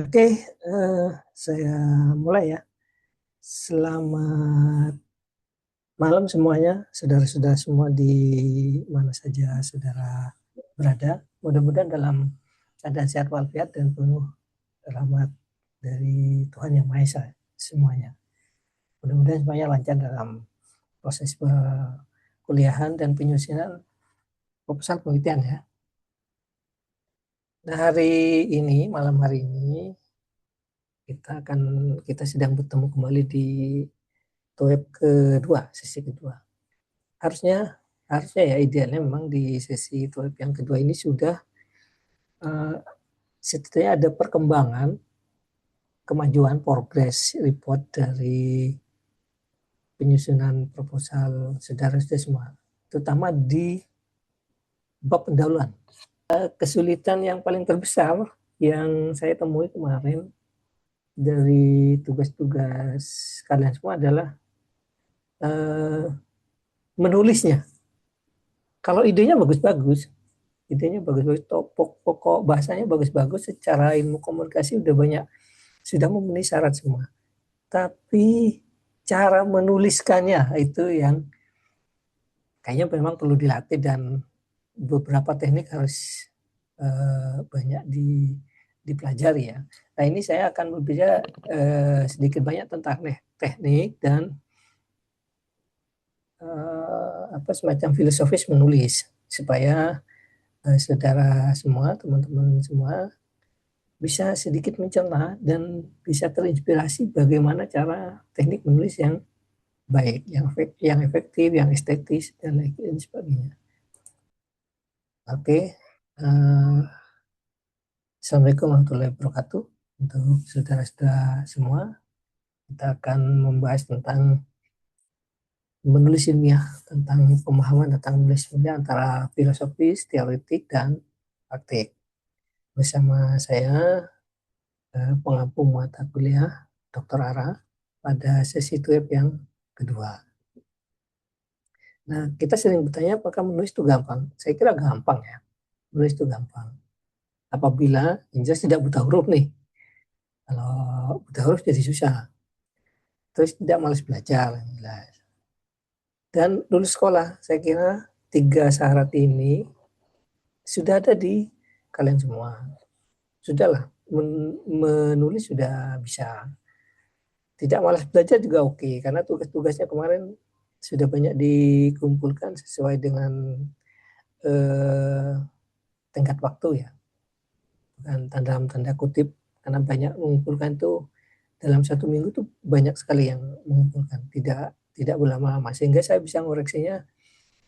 Oke, saya mulai ya. Selamat malam semuanya, saudara-saudara semua di mana saja saudara berada. Mudah-mudahan dalam keadaan sehat walafiat dan penuh rahmat dari Tuhan Yang Maha Esa semuanya. Mudah-mudahan semuanya lancar dalam proses perkuliahan dan penyusunan proposal penelitian ya. Nah, malam hari ini kita sedang bertemu kembali di web kedua, sesi kedua. Harusnya harusnya ya idealnya memang di sesi web yang kedua ini sudah setidaknya ada perkembangan, kemajuan, progres report dari penyusunan proposal saudara-saudara semua, terutama di bab pendahuluan. Kesulitan yang paling terbesar yang saya temui kemarin dari tugas-tugas kalian semua adalah menulisnya. Kalau idenya bagus-bagus, pokok bahasanya bagus-bagus, secara ilmu komunikasi sudah memenuhi syarat semua. Tapi cara menuliskannya itu yang kayaknya memang perlu dilatih, dan beberapa teknik harus banyak dipelajari ya. Nah, ini saya akan berbicara sedikit banyak tentang teknik dan semacam filosofis menulis, supaya saudara semua, teman-teman semua bisa sedikit mencerna dan bisa terinspirasi bagaimana cara teknik menulis yang baik, yang efektif, yang estetis, dan lain sebagainya. Oke, Assalamualaikum warahmatullahi wabarakatuh. Untuk saudara-saudara semua, kita akan membahas tentang menulis ilmiah, tentang pemahaman tentang menulis ilmiah antara filosofis, teoretik, dan praktik. Bersama saya, pengampu mata kuliah Dr. Ara pada sesi web yang kedua. Nah, kita sering bertanya apakah menulis itu gampang. Saya kira gampang ya, menulis itu gampang. Apabila yang jelas tidak buta huruf nih. Kalau buta huruf jadi susah. Terus tidak malas belajar, jelas. Dan lulus sekolah, saya kira 3 syarat ini sudah ada di kalian semua. Sudahlah, menulis sudah bisa. Tidak malas belajar juga oke, karena tugas-tugasnya kemarin sudah banyak dikumpulkan sesuai dengan tenggat waktu ya, bukan dalam tanda kutip, karena banyak mengumpulkan itu dalam 1 minggu tuh banyak sekali yang mengumpulkan, tidak berlama-lama, sehingga saya bisa ngoreksinya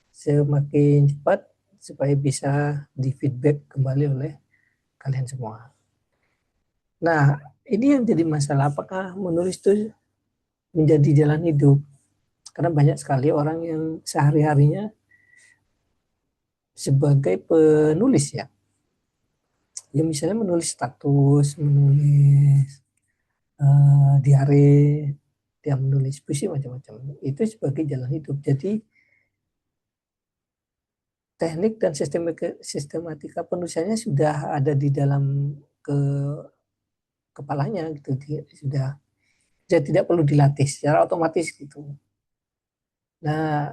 semakin cepat supaya bisa di feedback kembali oleh kalian semua. Nah, ini yang jadi masalah, apakah menulis itu menjadi jalan hidup? Karena banyak sekali orang yang sehari-harinya sebagai penulis ya. Ya misalnya menulis status, menulis diare, dia menulis puisi macam-macam. Itu sebagai jalan hidup. Jadi teknik dan sistematika penulisannya sudah ada di dalam ke kepalanya gitu. Dia sudah tidak perlu dilatih secara otomatis gitu. Nah,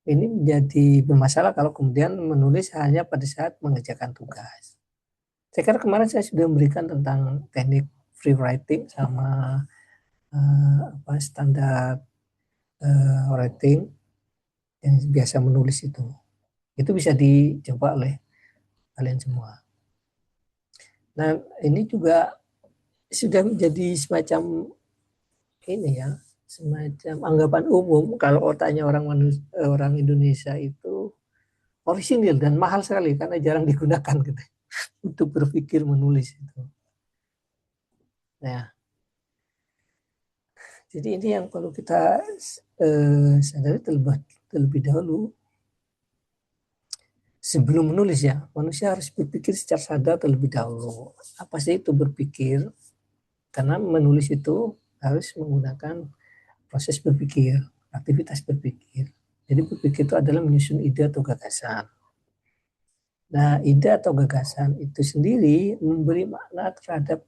ini menjadi bermasalah kalau kemudian menulis hanya pada saat mengerjakan tugas. Saya kira kemarin saya sudah memberikan tentang teknik free writing sama standar writing yang biasa menulis itu. Itu bisa dicoba oleh kalian semua. Nah, ini juga sudah menjadi semacam ini ya, semacam anggapan umum kalau otaknya orang Indonesia itu orisinil dan mahal sekali karena jarang digunakan gitu untuk berpikir menulis itu. Nah, jadi ini yang perlu kita sadari terlebih dahulu. Sebelum menulis ya, manusia harus berpikir secara sadar terlebih dahulu. Apa sih itu berpikir? Karena menulis itu harus menggunakan proses berpikir, aktivitas berpikir. Jadi berpikir itu adalah menyusun ide atau gagasan. Nah, ide atau gagasan itu sendiri memberi makna terhadap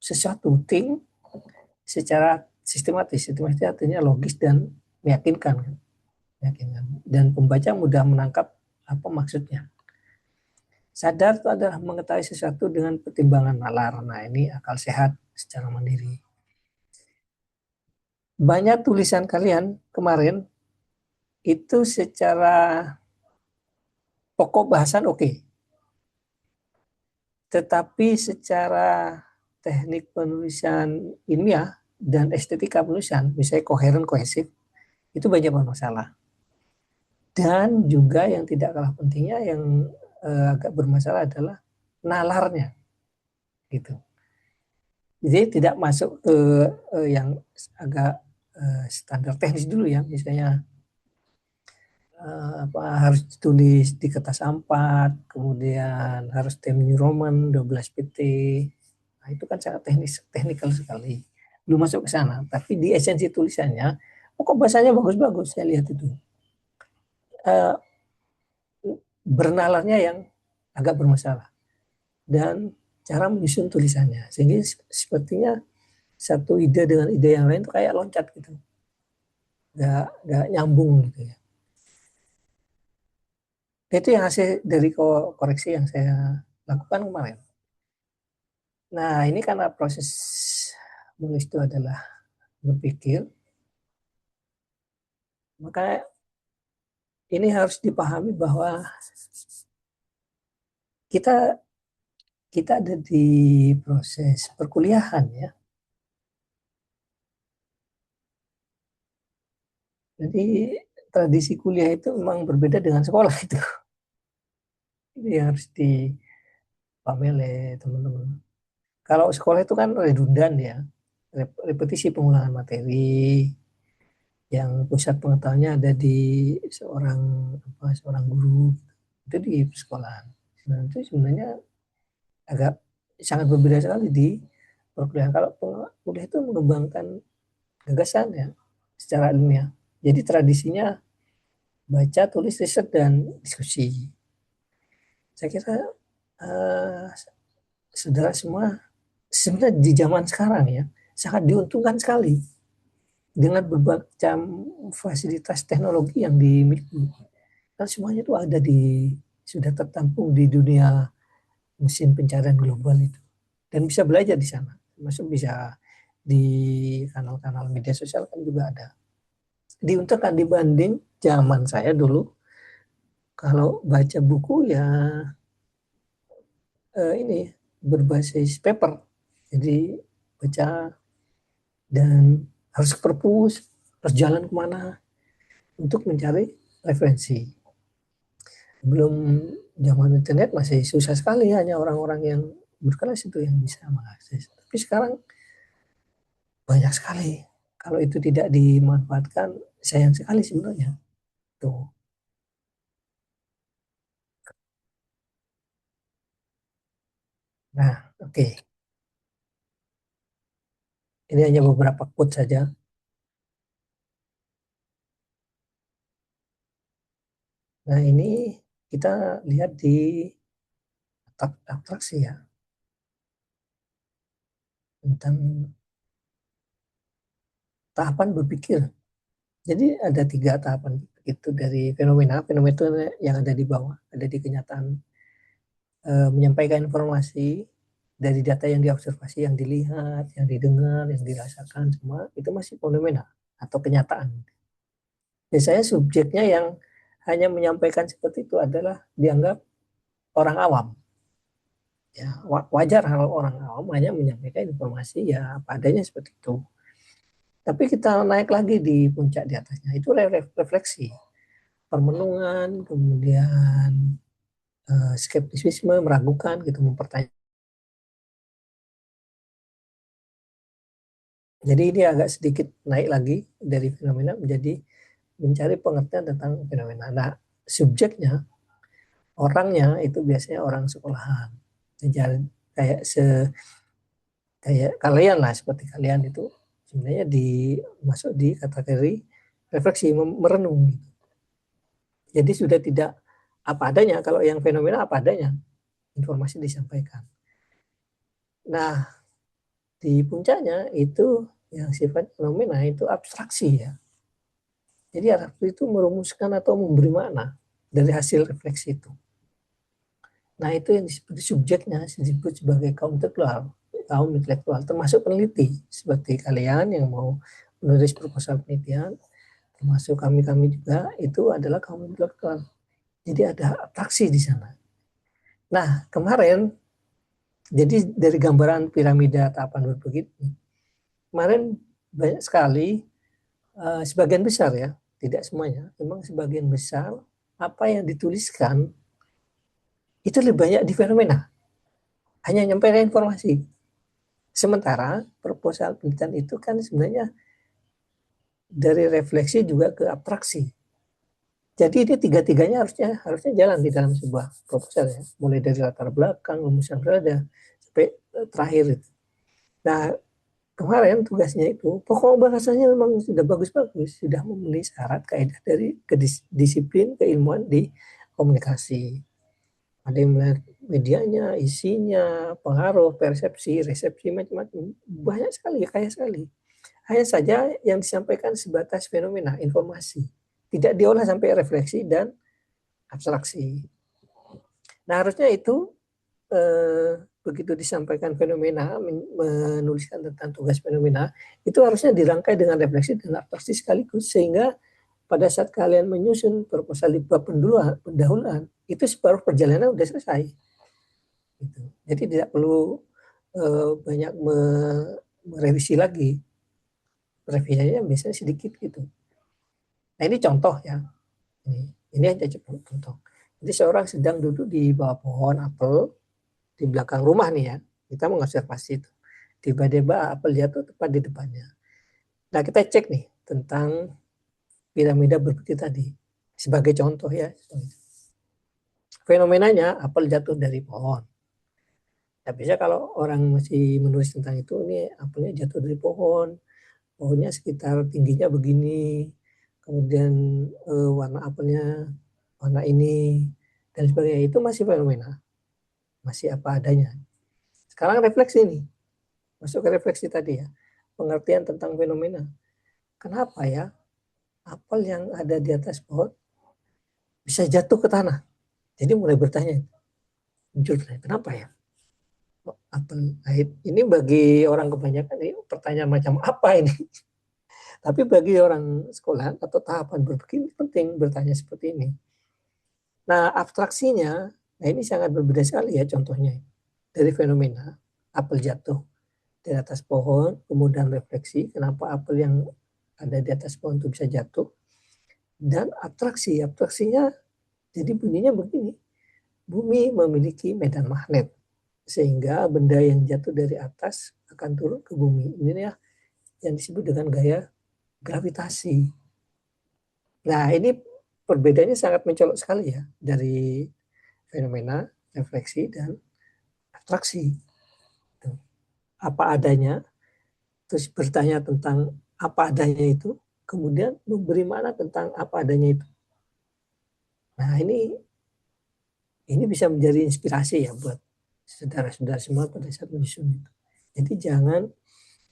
sesuatu thing secara sistematis. Sistematis artinya logis dan meyakinkan, meyakinkan. Dan pembaca mudah menangkap apa maksudnya. Sadar itu adalah mengetahui sesuatu dengan pertimbangan nalar. Nah, ini akal sehat secara mandiri. Banyak tulisan kalian kemarin itu secara pokok bahasan oke. Tetapi secara teknik penulisan ilmiah dan estetika penulisan, misalnya koheren, kohesif, itu banyak masalah. Dan juga yang tidak kalah pentingnya yang agak bermasalah adalah nalarnya, gitu. Jadi tidak masuk ke yang agak standar teknis dulu ya, misalnya harus ditulis di kertas A4, kemudian harus tem New Roman 12 PT. Nah, itu kan sangat teknikal sekali. Belum masuk ke sana, tapi di esensi tulisannya, kok bahasanya bagus-bagus saya lihat itu. Bernalarnya yang agak bermasalah dan cara menyusun tulisannya, sehingga sepertinya satu ide dengan ide yang lain itu kayak loncat gitu, nggak nyambung gitu ya. Itu yang hasil dari koreksi yang saya lakukan kemarin. Nah, ini karena proses menulis itu adalah berpikir, maka ini harus dipahami bahwa kita kita ada di proses perkuliahan ya. Jadi tradisi kuliah itu memang berbeda dengan sekolah itu. Ini harus dipahami oleh teman-teman. Kalau sekolah itu kan redundan ya, repetisi pengulangan materi, yang pusat pengetahuannya ada di seorang guru itu di sekolahan. Nah, itu sebenarnya agak sangat berbeda sekali di perkuliahan. Kalau kuliah itu mengembangkan gagasan ya secara ilmiah. Jadi tradisinya baca, tulis, riset dan diskusi. Saya kira uh, saudara semua sebenarnya di zaman sekarang ya sangat diuntungkan sekali dengan berbagai macam fasilitas teknologi yang dimiliki. Kan semuanya itu ada sudah tertampung di dunia mesin pencarian global itu dan bisa belajar di sana. Masuk bisa di kanal-kanal media sosial kan juga ada. Diuntungkan dibanding zaman saya dulu kalau baca buku ya ini berbasis paper. Jadi baca dan harus ke perpus, harus jalan kemana untuk mencari referensi. Belum zaman internet masih susah sekali, hanya orang-orang yang berkelas itu yang bisa mengakses. Tapi sekarang banyak sekali. Kalau itu tidak dimanfaatkan, sayang sekali sebenarnya. Tuh. Nah, oke. Ini hanya beberapa quote saja. Nah, ini kita lihat di abstraksi ya, tentang tahapan berpikir. Jadi ada tiga tahapan itu dari fenomena. Fenomena itu yang ada di bawah, ada di kenyataan, menyampaikan informasi dari data yang diobservasi, yang dilihat, yang didengar, yang dirasakan, semua itu masih fenomena atau kenyataan. Biasanya subjeknya yang hanya menyampaikan seperti itu adalah dianggap orang awam. Ya, wajar kalau orang awam hanya menyampaikan informasi ya apa adanya seperti itu. Tapi kita naik lagi di puncak di atasnya, itu refleksi, permenungan, kemudian skeptisisme, meragukan, gitu, mempertanyakan. Jadi ini agak sedikit naik lagi dari fenomena menjadi mencari pengertian tentang fenomena. Nah, subjeknya, orangnya itu biasanya orang sekolahan. Jadi kayak kayak kalian lah, seperti kalian itu sebenarnya masuk di kategori refleksi, merenung. Jadi sudah tidak apa adanya. Kalau yang fenomena apa adanya, informasi disampaikan. Nah, di puncaknya itu yang sifat fenomena itu abstraksi ya. Jadi abstraksi itu merumuskan atau memberi makna dari hasil refleksi itu. Nah itu yang disebut subjeknya disebut sebagai kaum intelektual, termasuk peneliti seperti kalian yang mau menulis proposal penelitian, termasuk kami juga itu adalah kaum intelektual. Jadi ada abstraksi di sana. Nah kemarin, jadi dari gambaran piramida tahapan berpikir ini, kemarin banyak sekali, sebagian besar ya, tidak semuanya, memang sebagian besar apa yang dituliskan itu lebih banyak di fenomena, hanya nyampaikan informasi. Sementara proposal penelitian itu kan sebenarnya dari refleksi juga ke abstraksi. Jadi ini tiga-tiganya harusnya jalan di dalam sebuah proposal ya, mulai dari latar belakang, rumusan berada sampai terakhir itu. Nah kemarin tugasnya itu pokok bahasanya memang sudah bagus-bagus, sudah memenuhi syarat kaidah dari disiplin keilmuan di komunikasi. Ada yang melihat medianya, isinya, pengaruh, persepsi, resepsi, macam-macam. Banyak sekali, kaya sekali. Hanya saja yang disampaikan sebatas fenomena, informasi. Tidak diolah sampai refleksi dan abstraksi. Nah harusnya itu begitu disampaikan fenomena, menuliskan tentang tugas fenomena, itu harusnya dirangkai dengan refleksi dan abstraksi sekaligus, sehingga pada saat kalian menyusun proposal di bab pendahuluan, itu separuh perjalanan sudah selesai. Gitu. Jadi tidak perlu banyak merevisi lagi. Revisinya biasanya sedikit gitu. Nah ini contoh ya. Ini aja contoh. Jadi seorang sedang duduk di bawah pohon apel di belakang rumah nih ya. Kita mengobservasi itu. Tiba-tiba apel jatuh tepat di depannya. Nah kita cek nih tentang piramida berpikir tadi. Sebagai contoh ya. Fenomenanya apel jatuh dari pohon. Ya biasanya kalau orang masih menulis tentang itu, ini apelnya jatuh dari pohon, pohonnya sekitar tingginya begini, kemudian warna apelnya warna ini, dan sebagainya, itu masih fenomena, masih apa adanya. Sekarang refleksi nih, masuk ke refleksi tadi ya, pengertian tentang fenomena. Kenapa ya apel yang ada di atas pohon bisa jatuh ke tanah? Jadi mulai bertanya, muncul kenapa ya? Apel ini bagi orang kebanyakan ini pertanyaan macam apa ini? Tapi bagi orang sekolah atau tahapan berpikir penting bertanya seperti ini. Nah abstraksinya, nah ini sangat berbeda sekali ya contohnya. Dari fenomena apel jatuh di atas pohon, kemudian refleksi kenapa apel yang ada di atas pohon itu bisa jatuh. Dan abstraksinya jadi bunyinya begini. Bumi memiliki medan magnet sehingga benda yang jatuh dari atas akan turun ke bumi. Ini ya yang disebut dengan gaya gravitasi. Nah ini perbedaannya sangat mencolok sekali ya dari fenomena, refleksi, dan abstraksi. Apa adanya, terus bertanya tentang apa adanya itu, kemudian memberi makna tentang apa adanya itu. Nah ini bisa menjadi inspirasi ya buat saudara-saudara semua pada saat menyusun itu. Jadi jangan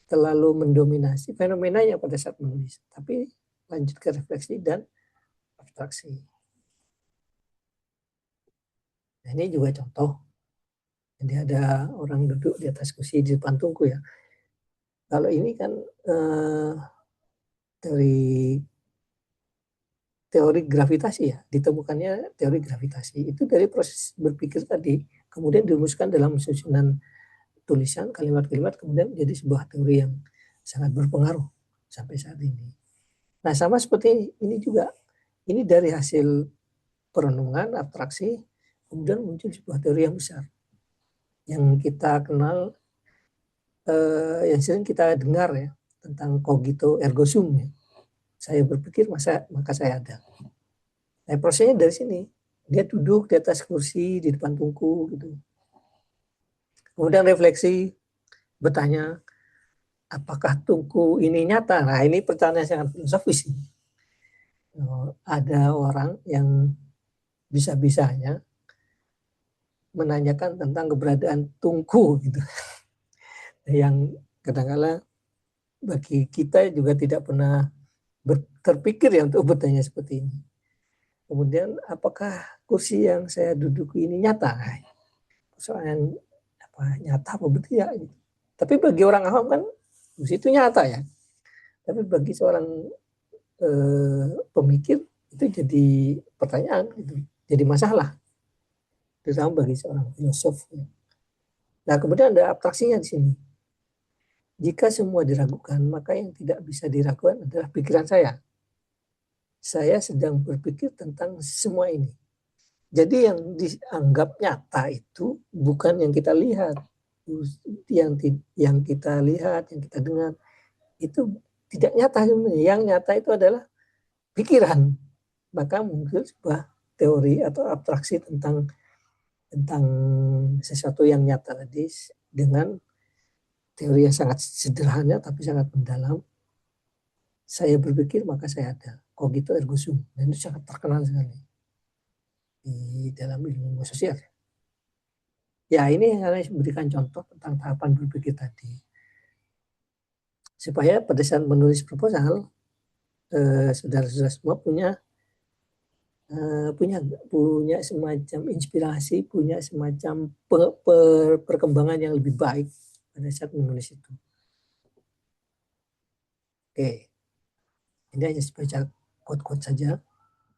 terlalu mendominasi fenomenanya pada saat menulis, tapi lanjut ke refleksi dan abstraksi. Nah ini juga contoh. Jadi ada orang duduk di atas kursi di depan tungku ya. Kalau ini kan teori gravitasi ya, ditemukannya teori gravitasi itu dari proses berpikir tadi, kemudian dirumuskan dalam susunan tulisan kalimat-kalimat, kemudian menjadi sebuah teori yang sangat berpengaruh sampai saat ini. Nah sama seperti ini juga, ini dari hasil perenungan abstraksi, kemudian muncul sebuah teori yang besar yang kita kenal, yang sering kita dengar ya, tentang cogito ergo sum ya. Saya berpikir maka saya ada. Nah prosesnya dari sini, dia duduk di atas kursi di depan tungku gitu. Kemudian refleksi, bertanya, apakah tungku ini nyata? Nah ini pertanyaan sangat filosofis. Ada orang yang bisa-bisanya menanyakan tentang keberadaan tungku gitu. Yang Kadang-kala bagi kita juga tidak pernah terpikir ya untuk bertanya seperti ini. Kemudian apakah kursi yang saya duduki ini nyata? Persoalan nyata apa betul ya? Tapi bagi orang awam kan kursi itu nyata ya. Tapi bagi seorang pemikir itu jadi pertanyaan, gitu. Jadi masalah. Terutama bagi seorang filosof. Nah kemudian ada abstraksinya di sini. Jika semua diragukan, maka yang tidak bisa diragukan adalah pikiran saya. Saya sedang berpikir tentang semua ini. Jadi yang dianggap nyata itu bukan yang kita lihat, yang kita lihat, yang kita dengar itu tidak nyata sebenarnya. Yang nyata itu adalah pikiran. Maka muncul sebuah teori atau abstraksi tentang sesuatu yang nyata tadi dengan teori yang sangat sederhana tapi sangat mendalam. Saya berpikir maka saya ada. Cogito ergo sum. Dan itu sangat terkenal sekali di dalam ilmu sosial. Ya ini saya berikan contoh tentang tahapan berpikir tadi. Supaya pada saat menulis proposal, saudara-saudara semua punya semacam inspirasi, punya semacam perkembangan yang lebih baik pada saat menulis itu. Oke, ini hanya sebaca quote-quote saja.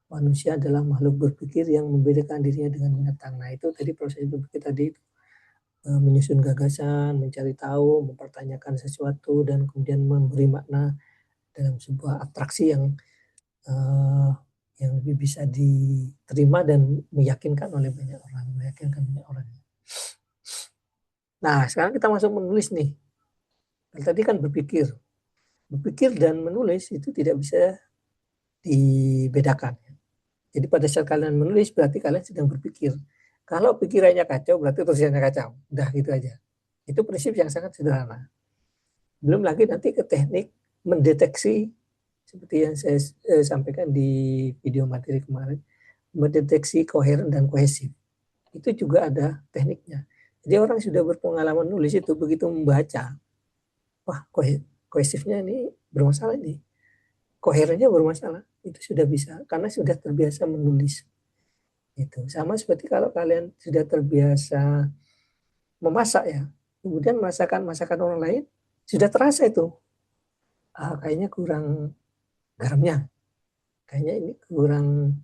Manusia adalah makhluk berpikir yang membedakan dirinya dengan binatang. Nah itu tadi proses berpikir tadi, menyusun gagasan, mencari tahu, mempertanyakan sesuatu, dan kemudian memberi makna dalam sebuah atraksi yang lebih bisa diterima dan meyakinkan oleh banyak orang, Nah, sekarang kita masuk menulis nih. Tadi kan berpikir dan menulis itu tidak bisa dibedakan. Jadi pada saat kalian menulis berarti kalian sedang berpikir. Kalau pikirannya kacau berarti tulisannya kacau. Udah gitu aja. Itu prinsip yang sangat sederhana. Belum lagi nanti ke teknik mendeteksi seperti yang saya sampaikan di video materi kemarin, mendeteksi koheren dan kohesif. Itu juga ada tekniknya. Jadi orang sudah berpengalaman nulis itu begitu membaca, wah kohesifnya ini bermasalah nih, koherennya bermasalah, itu sudah bisa karena sudah terbiasa menulis. Itu sama seperti kalau kalian sudah terbiasa memasak ya, kemudian masakan orang lain sudah terasa itu, kayaknya kurang garamnya, kayaknya ini kurang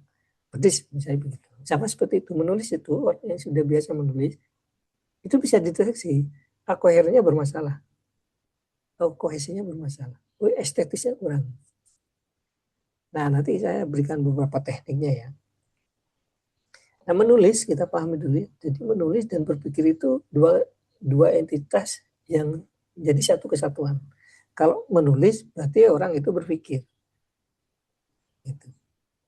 pedes misalnya begitu. Sama seperti itu menulis itu orang yang sudah biasa menulis itu bisa dideteksi, koherennya bermasalah, kohesinya bermasalah, estetisnya kurang. Nah nanti saya berikan beberapa tekniknya ya. Nah menulis kita pahami dulu. Jadi menulis dan berpikir itu dua entitas yang jadi satu kesatuan. Kalau menulis berarti orang itu berpikir. Gitu.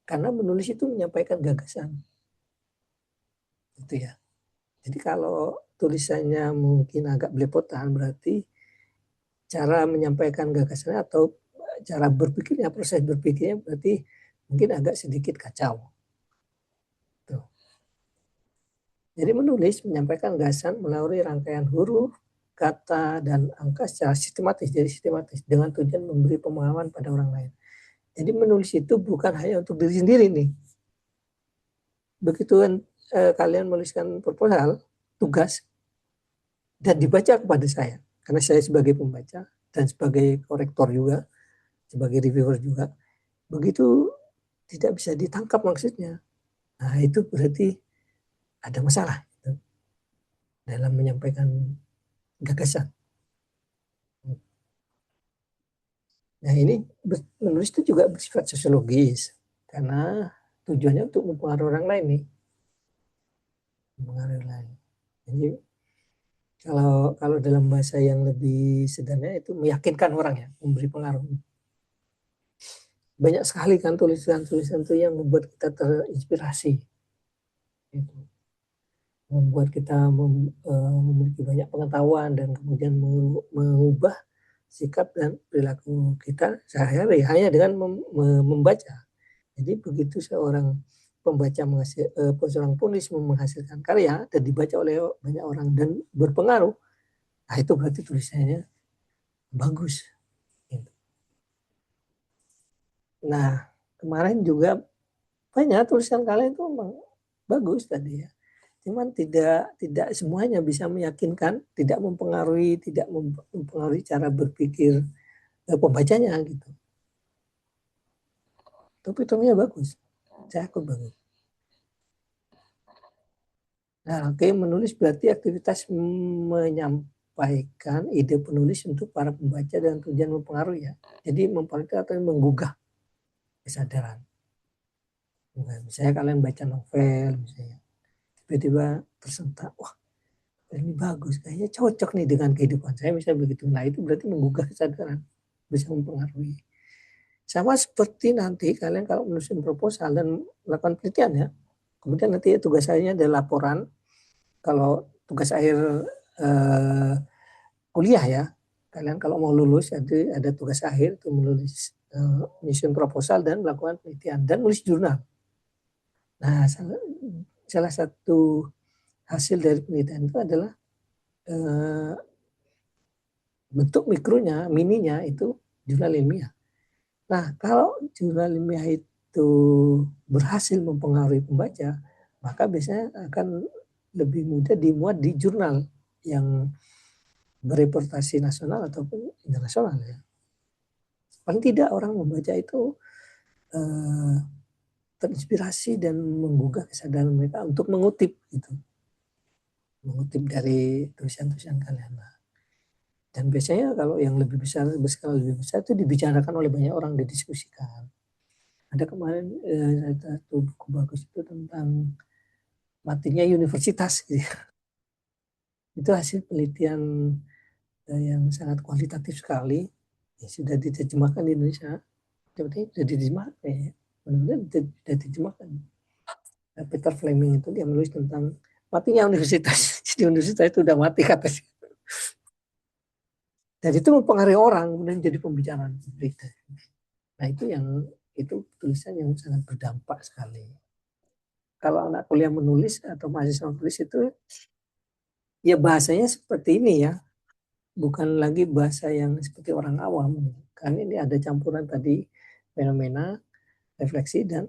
Karena menulis itu menyampaikan gagasan. Gitu ya. Jadi kalau tulisannya mungkin agak belepotan berarti cara menyampaikan gagasannya atau cara berpikirnya, proses berpikirnya berarti mungkin agak sedikit kacau. Tuh. Jadi menulis menyampaikan gagasan melalui rangkaian huruf, kata, dan angka secara sistematis, jadi sistematis dengan tujuan memberi pemahaman pada orang lain. Jadi menulis itu bukan hanya untuk diri sendiri nih. Begitu kalian menuliskan proposal, tugas, dan dibaca kepada saya, karena saya sebagai pembaca dan sebagai korektor juga, sebagai reviewer juga, begitu tidak bisa ditangkap maksudnya, nah itu berarti ada masalah gitu, dalam menyampaikan gagasan. Nah ini menulis itu juga bersifat sosiologis karena tujuannya untuk mempengaruhi orang lain nih, mempengaruhi orang lain. Jadi kalau dalam bahasa yang lebih sederhana itu meyakinkan orang ya, memberi pengaruh. Banyak sekali kan tulisan-tulisan itu yang membuat kita terinspirasi, gitu. Membuat kita memiliki banyak pengetahuan dan kemudian mengubah sikap dan perilaku kita sehari-hari hanya dengan membaca. Jadi begitu seorang pembaca seorang penulis menghasilkan karya dan dibaca oleh banyak orang dan berpengaruh, nah itu berarti tulisannya bagus. Gitu. Nah, kemarin juga banyak tulisan kalian itu memang bagus tadi ya. Cuman tidak semuanya bisa meyakinkan, tidak mempengaruhi cara berpikir pembacanya gitu. Tapi topiknya bagus, saya akui bagus. Nah, oke, menulis berarti aktivitas menyampaikan ide penulis untuk para pembaca dan tujuan mempengaruhi ya. Jadi mempengaruhi atau menggugah kesadaran. Misalnya kalian baca novel, misalnya tiba-tiba tersentak, wah ini bagus, kayaknya cocok nih dengan kehidupan saya, misalnya begitu. Nah itu berarti menggugah kesadaran, bisa mempengaruhi. Sama seperti nanti kalian kalau menulis proposal dan melakukan penelitian ya, kemudian nanti tugas saya ada laporan, kalau tugas akhir kuliah ya, kalian kalau mau lulus ada tugas akhir itu menulis menyusun proposal dan melakukan penelitian dan menulis jurnal. Nah salah satu hasil dari penelitian itu adalah bentuk mikronya, mininya itu jurnal ilmiah. Nah, kalau jurnal ilmiah itu berhasil mempengaruhi pembaca, maka biasanya akan lebih mudah dimuat di jurnal yang bereputasi nasional ataupun internasional ya. Paling tidak orang membaca itu terinspirasi dan menggugah kesadaran mereka untuk mengutip gitu. Mengutip dari tulisan-tulisan kalian. Dan biasanya kalau yang lebih besar, berskala lebih besar itu dibicarakan oleh banyak orang, didiskusikan. Ada kemarin satu buku bagus itu tentang matinya universitas. Gitu. Itu hasil penelitian yang sangat kualitatif sekali. Ya, sudah diterjemahkan di Indonesia. Sepertinya sudah diterjemahkan ya. Benar-benar sudah diterjemahkan. Peter Fleming itu dia menulis tentang matinya universitas. Jadi universitas itu udah mati katanya. Dan itu mempengaruhi orang kemudian jadi pembicaraan berita. Nah itu tulisan yang sangat berdampak sekali. Kalau anak kuliah menulis atau mahasiswa menulis itu ya bahasanya seperti ini ya, bukan lagi bahasa yang seperti orang awam. Kan ini ada campuran tadi fenomena, refleksi dan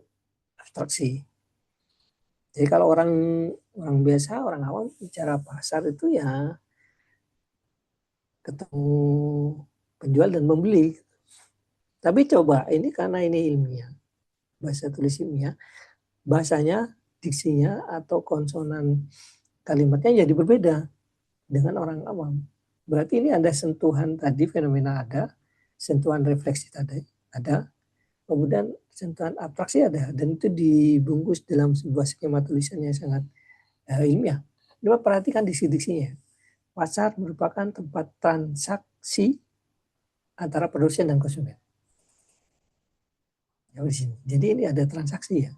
abstraksi. Jadi kalau orang biasa, orang awam bicara pasar itu ya ketemu penjual dan membeli. Tapi coba ini karena ini ilmiah, bahasa tulis ilmiah, bahasanya, diksinya atau konsonan kalimatnya jadi berbeda dengan orang awam. Berarti ini ada sentuhan tadi fenomena ada, sentuhan refleksi tadi ada, kemudian sentuhan abstraksi ada, dan itu dibungkus dalam sebuah skema tulisan yang sangat ilmiah. Coba perhatikan diksi-diksinya. Pasar merupakan tempat transaksi antara produsen dan konsumen. Jadi ini ada transaksi ya.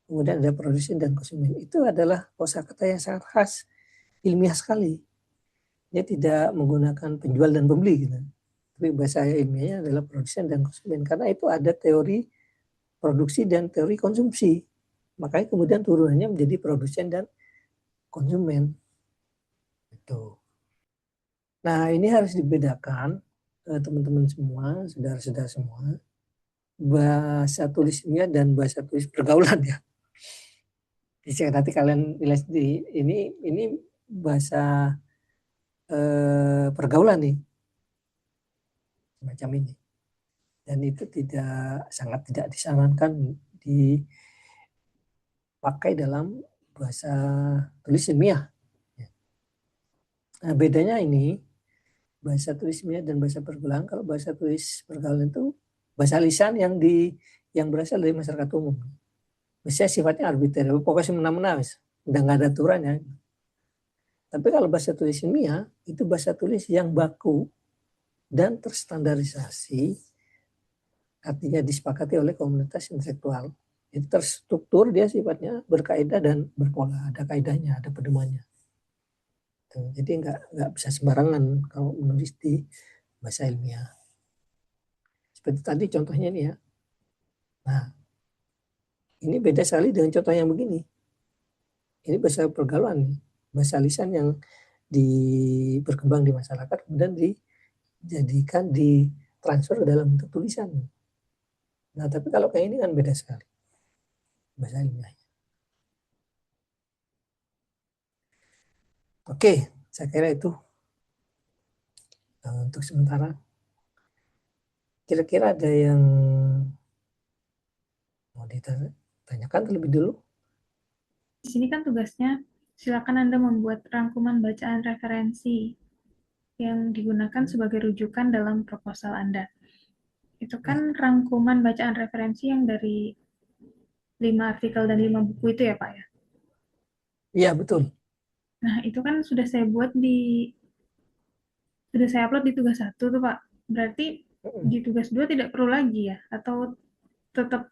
Kemudian ada produsen dan konsumen. Itu adalah kosakata yang sangat khas, ilmiah sekali. Dia tidak menggunakan penjual dan pembeli gitu. Tapi bahasa ilmiahnya adalah produsen dan konsumen. Karena itu ada teori produksi dan teori konsumsi. Makanya kemudian turunannya menjadi produsen dan konsumen. Itu. Nah ini harus dibedakan teman-teman semua, saudara-saudara semua. Bahasa tulis ilmiah dan bahasa tulis pergaulan ya. Jadi nanti kalian nilai sendiri. Ini bahasa pergaulan nih. Semacam ini. Dan itu sangat tidak disarankan dipakai dalam bahasa tulis ilmiah. Nah, bedanya ini bahasa tulis ilmiah dan bahasa pergaulan. Kalau bahasa tulis pergaulan itu bahasa lisan yang berasal dari masyarakat umum. Biasanya sifatnya arbitrary, pokoknya semena-mena, udah nggak ada aturannya. Tapi kalau bahasa tulis ilmiah itu bahasa tulis yang baku dan terstandarisasi, artinya disepakati oleh komunitas intelektual. Itu terstruktur, dia sifatnya berkaidah dan berpola, ada kaidahnya, ada pedomannya. Jadi nggak bisa sembarangan kalau menulis di bahasa ilmiah. Seperti tadi contohnya ini ya. Nah, ini beda sekali dengan contoh yang begini. Ini bahasa pergaulan, bahasa lisan yang berkembang di masyarakat, kemudian jadikan ditransfer dalam bentuk tulisan. Nah, tapi kalau kayak ini kan beda sekali bahasa ilmiahnya. Oke, saya kira itu untuk sementara. Kira-kira ada yang mau ditanyakan terlebih dulu? Di sini kan tugasnya, silakan Anda membuat rangkuman bacaan referensi yang digunakan sebagai rujukan dalam proposal Anda. Itu kan Ya, rangkuman bacaan referensi yang dari 5 artikel dan 5 buku itu ya Pak ya? iya betul. Nah itu kan sudah saya upload di tugas 1 tuh Pak. Berarti di tugas 2 tidak perlu lagi ya? Atau tetap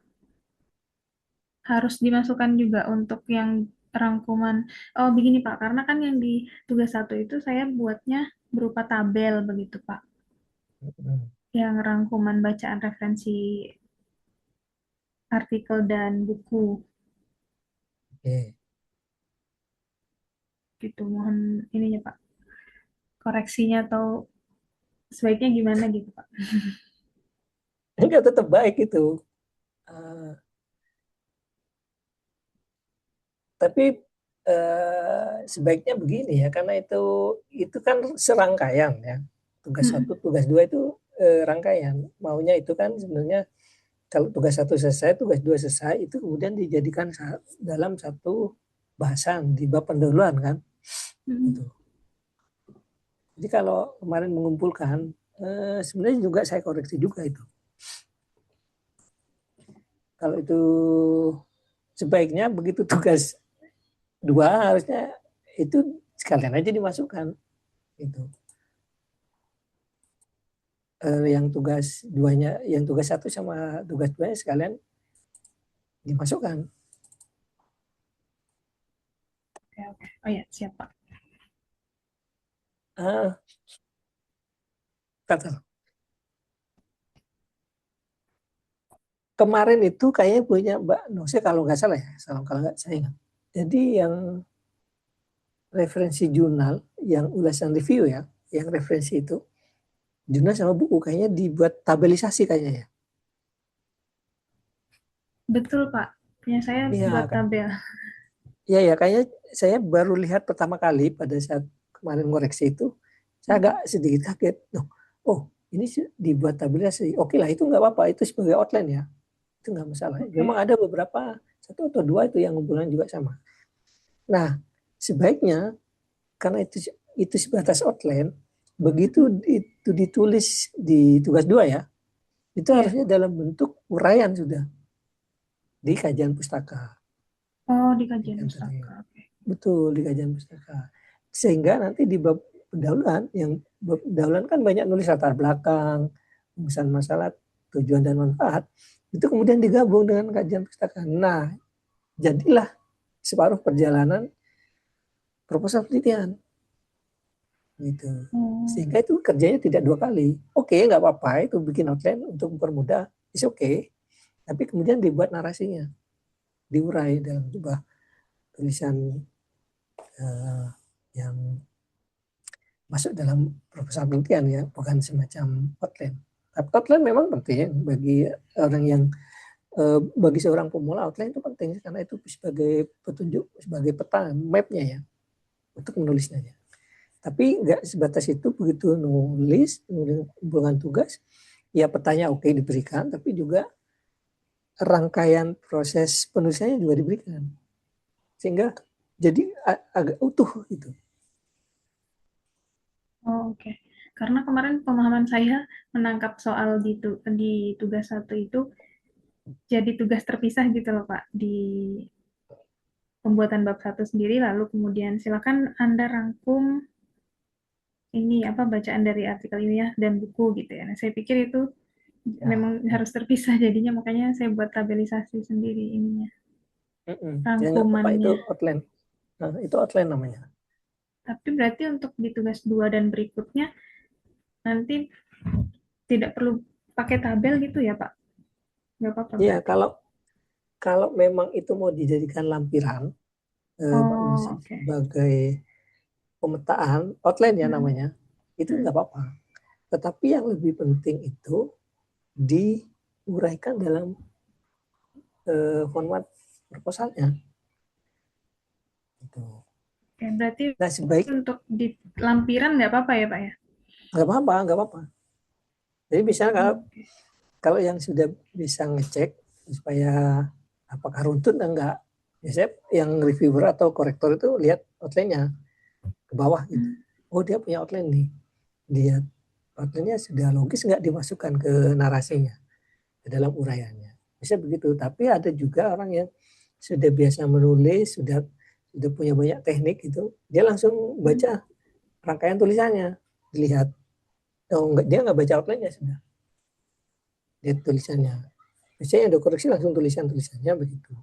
harus dimasukkan juga untuk yang rangkuman? Oh begini Pak, karena kan yang di tugas 1 itu saya buatnya berupa tabel begitu Pak. Yang rangkuman bacaan referensi artikel dan buku Oke. gitu. Mohon ininya Pak, koreksinya atau sebaiknya gimana gitu Pak. Enggak, tetap baik itu. Uh, tapi sebaiknya begini ya, karena itu kan serangkaian ya. Tugas Mm-mm. satu, tugas dua itu rangkaian. Maunya itu kan sebenarnya kalau tugas satu selesai, tugas dua selesai, itu kemudian dijadikan dalam satu bahasan di bab pendahuluan kan. Gitu. Mm-mm. Jadi kalau kemarin mengumpulkan, sebenarnya juga saya koreksi juga itu. Kalau itu sebaiknya begitu tugas dua harusnya itu sekalian aja dimasukkan. Gitu. Yang tugas duanya, yang tugas satu sama tugas duanya sekalian dimasukkan. Oke, oke. Oh ya, siap Pak. Ah, kata kemarin itu kayaknya punya Mbak Nose kalau nggak salah ya, kalau nggak saya ingat. Jadi yang referensi jurnal, yang ulasan review ya, yang referensi itu jurnal sama buku kayaknya dibuat tabelisasi kayaknya ya. Betul Pak. Punya saya buat Iya kan. tabel. Iya ya, kayaknya saya baru lihat pertama kali pada saat kemarin ngoreksi itu, saya agak sedikit kaget. Oh, ini dibuat tabelasi. Oke lah, itu nggak apa-apa, itu sebagai outline ya, itu nggak masalah. Memang Oke. ada beberapa, satu atau dua itu yang kumpulan juga sama. Nah, sebaiknya karena itu sebatas outline, begitu Mm-mm. itu ditulis di tugas dua ya, itu Iya. harusnya dalam bentuk uraian sudah di kajian pustaka. Oh, di kajian Yang tadi. pustaka. Oke. Betul, di kajian pustaka. Sehingga nanti di bab pendahuluan, yang bab pendahuluan kan banyak nulis latar belakang, misalnya masalah, tujuan dan manfaat, itu kemudian digabung dengan kajian pustaka. Nah, jadilah separuh perjalanan proposal penelitian. Gitu. Oh, Sehingga itu kerjanya tidak dua kali. Oke, nggak apa-apa itu bikin outline untuk mempermudah, is oke. Tapi kemudian dibuat narasinya, diurai dalam sebuah tulisan uh, yang masuk dalam proposal penelitian ya, bukan semacam outline. Tapi outline memang penting bagi orang yang bagi seorang pemula, outline itu penting karena itu sebagai petunjuk, sebagai peta, mapnya ya untuk menulisnya. Tapi nggak sebatas itu, begitu nulis bukan tugas, ya petanya oke diberikan, tapi juga rangkaian proses penulisannya juga diberikan. Sehingga jadi agak utuh itu. oh oke. Karena kemarin pemahaman saya menangkap soal di tugas 1 itu jadi tugas terpisah gitu loh Pak. Di pembuatan bab 1 sendiri, lalu kemudian silakan Anda rangkum ini apa bacaan dari artikel ini ya dan buku gitu ya. Nah, saya pikir itu memang Ya, harus terpisah jadinya makanya saya buat tabelisasi sendiri ininya, ya nggak apa-apa itu rangkumannya. outline. Nah, itu outline namanya. Tapi berarti untuk di tugas 2 dan berikutnya nanti tidak perlu pakai tabel gitu ya Pak? Nggak apa-apa Iya, berarti. kalau kalau memang itu mau dijadikan lampiran, Mbak Lucy, Oh, oke. sebagai pemetaan outline ya Hmm. namanya, itu Hmm. nggak apa-apa. Tetapi yang lebih penting itu diuraikan dalam format proposalnya. Gitu. Oke, berarti Nah, sebaik untuk di lampiran nggak apa-apa ya Pak ya? nggak apa-apa. Jadi misalnya Oke. kalau yang sudah bisa ngecek supaya apakah runtut dan enggak, biasanya yang reviewer atau korektor itu lihat outline-nya ke bawah gitu. Oh, dia punya outline nih. Lihat outline-nya sudah logis nggak dimasukkan ke narasinya, ke dalam uraiannya. Bisa begitu. Tapi ada juga orang yang sudah biasa menulis, sudah punya banyak teknik itu, dia langsung baca rangkaian tulisannya, dilihat. Oh, enggak, dia nggak baca outline-nya sudah. Lihat tulisannya. Biasanya yang dikoreksi langsung tulisannya begitu.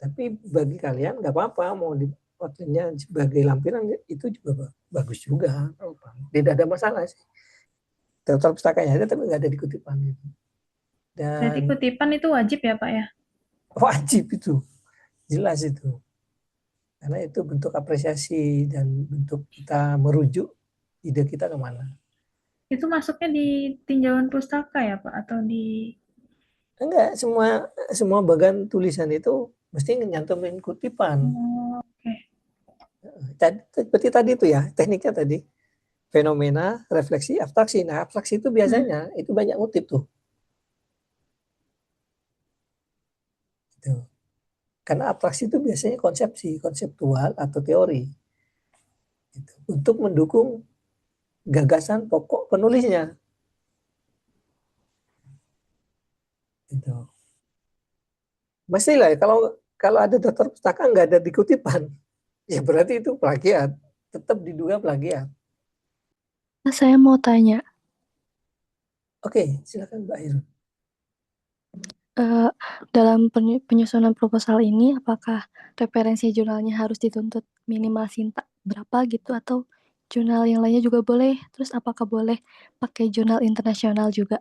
Tapi bagi kalian nggak apa-apa mau di outline-nya sebagai lampiran itu juga bagus juga. Tidak ada masalah sih. Daftar pustakanya ada tapi nggak ada di kutipan gitu. Berarti Dan kutipan itu wajib ya Pak ya? wajib itu, jelas itu. Karena itu bentuk apresiasi dan bentuk kita merujuk ide kita kemana. Itu masuknya di tinjauan pustaka ya Pak? Atau di... Enggak, semua bagian tulisan itu mesti nyantumin kutipan. Oh, oke. Seperti tadi itu ya, tekniknya tadi. Fenomena, refleksi, abstraksi. Nah, abstraksi itu Hmm. biasanya itu banyak ngutip tuh. Gitu. Karena abstraksi itu biasanya konsepsi, konseptual atau teori. Gitu. Untuk mendukung gagasan pokok penulisnya. Gitu. Mestilah ya, kalau ada daftar pustaka nggak ada di kutipan, ya berarti itu plagiat. Tetap diduga plagiat. Nah, saya mau tanya, Oke, silakan Mbak Irun. dalam penyusunan proposal ini, apakah referensi jurnalnya harus dituntut minimal sintak berapa gitu, atau jurnal yang lainnya juga boleh? Terus apakah boleh pakai jurnal internasional juga?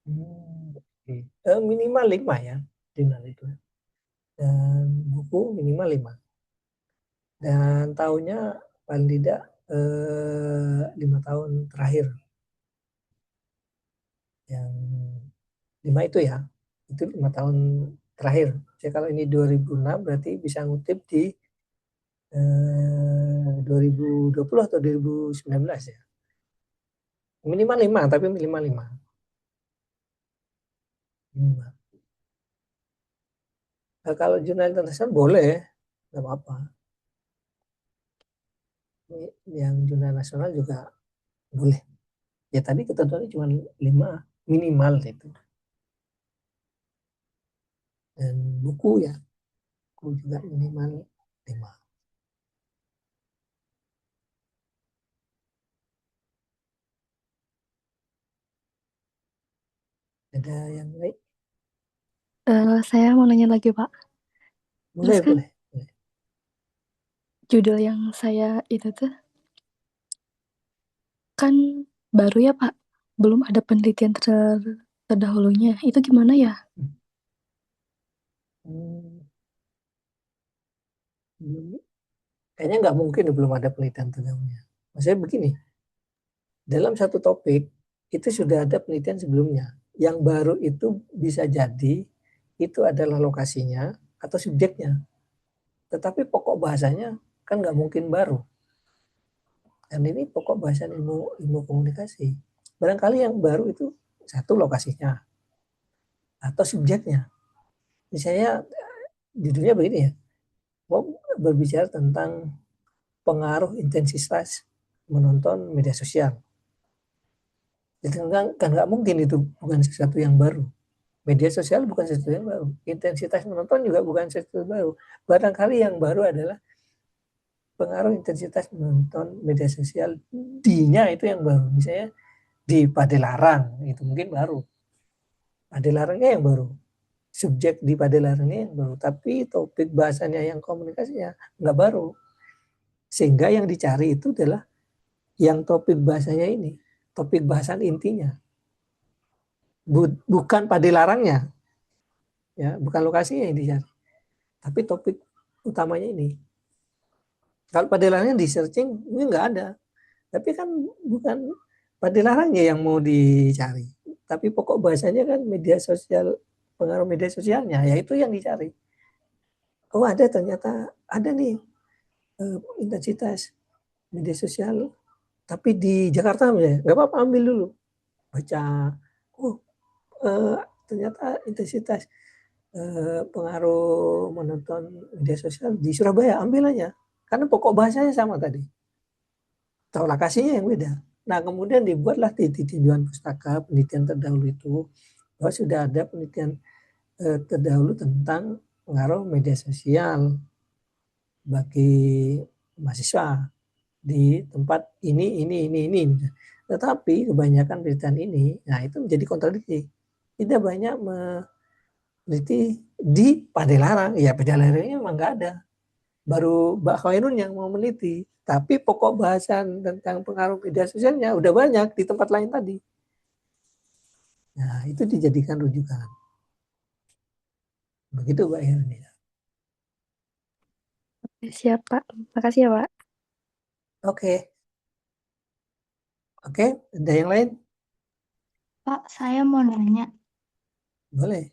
Oke. Minimal 5 ya, jurnal itu. Dan buku minimal 5. Dan tahunnya paling tidak 5 tahun terakhir. Yang 5 itu 5 tahun terakhir. Jadi kalau ini 2006 berarti bisa ngutip di 2020 atau 2019 ya. Minimal 5, tapi minimal 5. Nah, kalau jurnal internasional boleh, nggak apa-apa. Yang jurnal nasional juga boleh. Ya tadi ketentuannya cuma 5 minimal itu. Dan buku ya, buku juga minimal 5. Ada yang lain? Saya mau nanya lagi, Pak. Terus Boleh, kan boleh. judul yang saya itu tuh kan baru ya, Pak. Belum ada penelitian terdahulunya. Itu gimana ya? Hmm, kayaknya nggak mungkin belum ada penelitian tentangnya. Maksudnya begini, dalam satu topik itu sudah ada penelitian sebelumnya. Yang baru itu bisa jadi itu adalah lokasinya atau subjeknya. Tetapi pokok bahasanya kan nggak mungkin baru. Dan ini pokok bahasa ilmu komunikasi. Barangkali yang baru itu satu lokasinya atau subjeknya. Misalnya judulnya begini ya, mau berbicara tentang pengaruh intensitas menonton media sosial. Itu kan nggak mungkin itu bukan sesuatu yang baru. Media sosial bukan sesuatu yang baru. Intensitas menonton juga bukan sesuatu yang baru. Barangkali yang baru adalah pengaruh intensitas menonton media sosial D-nya itu yang baru. Misalnya di Padalarang itu mungkin baru. Padalarangnya yang baru. Subjek di Padalarangnya yang baru. Tapi topik bahasanya yang komunikasinya nggak baru. Sehingga yang dicari itu adalah yang topik bahasanya ini. Topik bahasan intinya. Bukan Padalarangnya. Ya, bukan lokasinya yang dicari. Tapi topik utamanya ini. Kalau Padalarangnya di searching, ini nggak ada. Tapi kan bukan padilarangnya yang mau dicari, tapi pokok bahasanya kan media sosial, pengaruh media sosialnya, yaitu yang dicari. Oh ada, ternyata ada nih intensitas media sosial, tapi di Jakarta misalnya, nggak apa-apa ambil dulu, baca, oh ternyata intensitas pengaruh menonton media sosial di Surabaya, ambil aja, karena pokok bahasanya sama tadi, tahu lokasinya yang beda. Nah kemudian dibuatlah di tujuan pustaka penelitian terdahulu itu, bahwa sudah ada penelitian terdahulu tentang pengaruh media sosial bagi mahasiswa di tempat ini. Tetapi kebanyakan penelitian ini, nah itu menjadi kontradiksi. Tidak banyak meneliti di Padalarang, ya Padalarangnya memang nggak ada. Baru Mbak Khairun yang mau meneliti, tapi pokok bahasan tentang pengaruh media sosialnya udah banyak di tempat lain tadi. Nah itu dijadikan rujukan. Begitu Mbak Khairun. Siap, Pak. Makasih ya, Pak. Oke, ada yang lain? Pak, saya mau nanya. Boleh.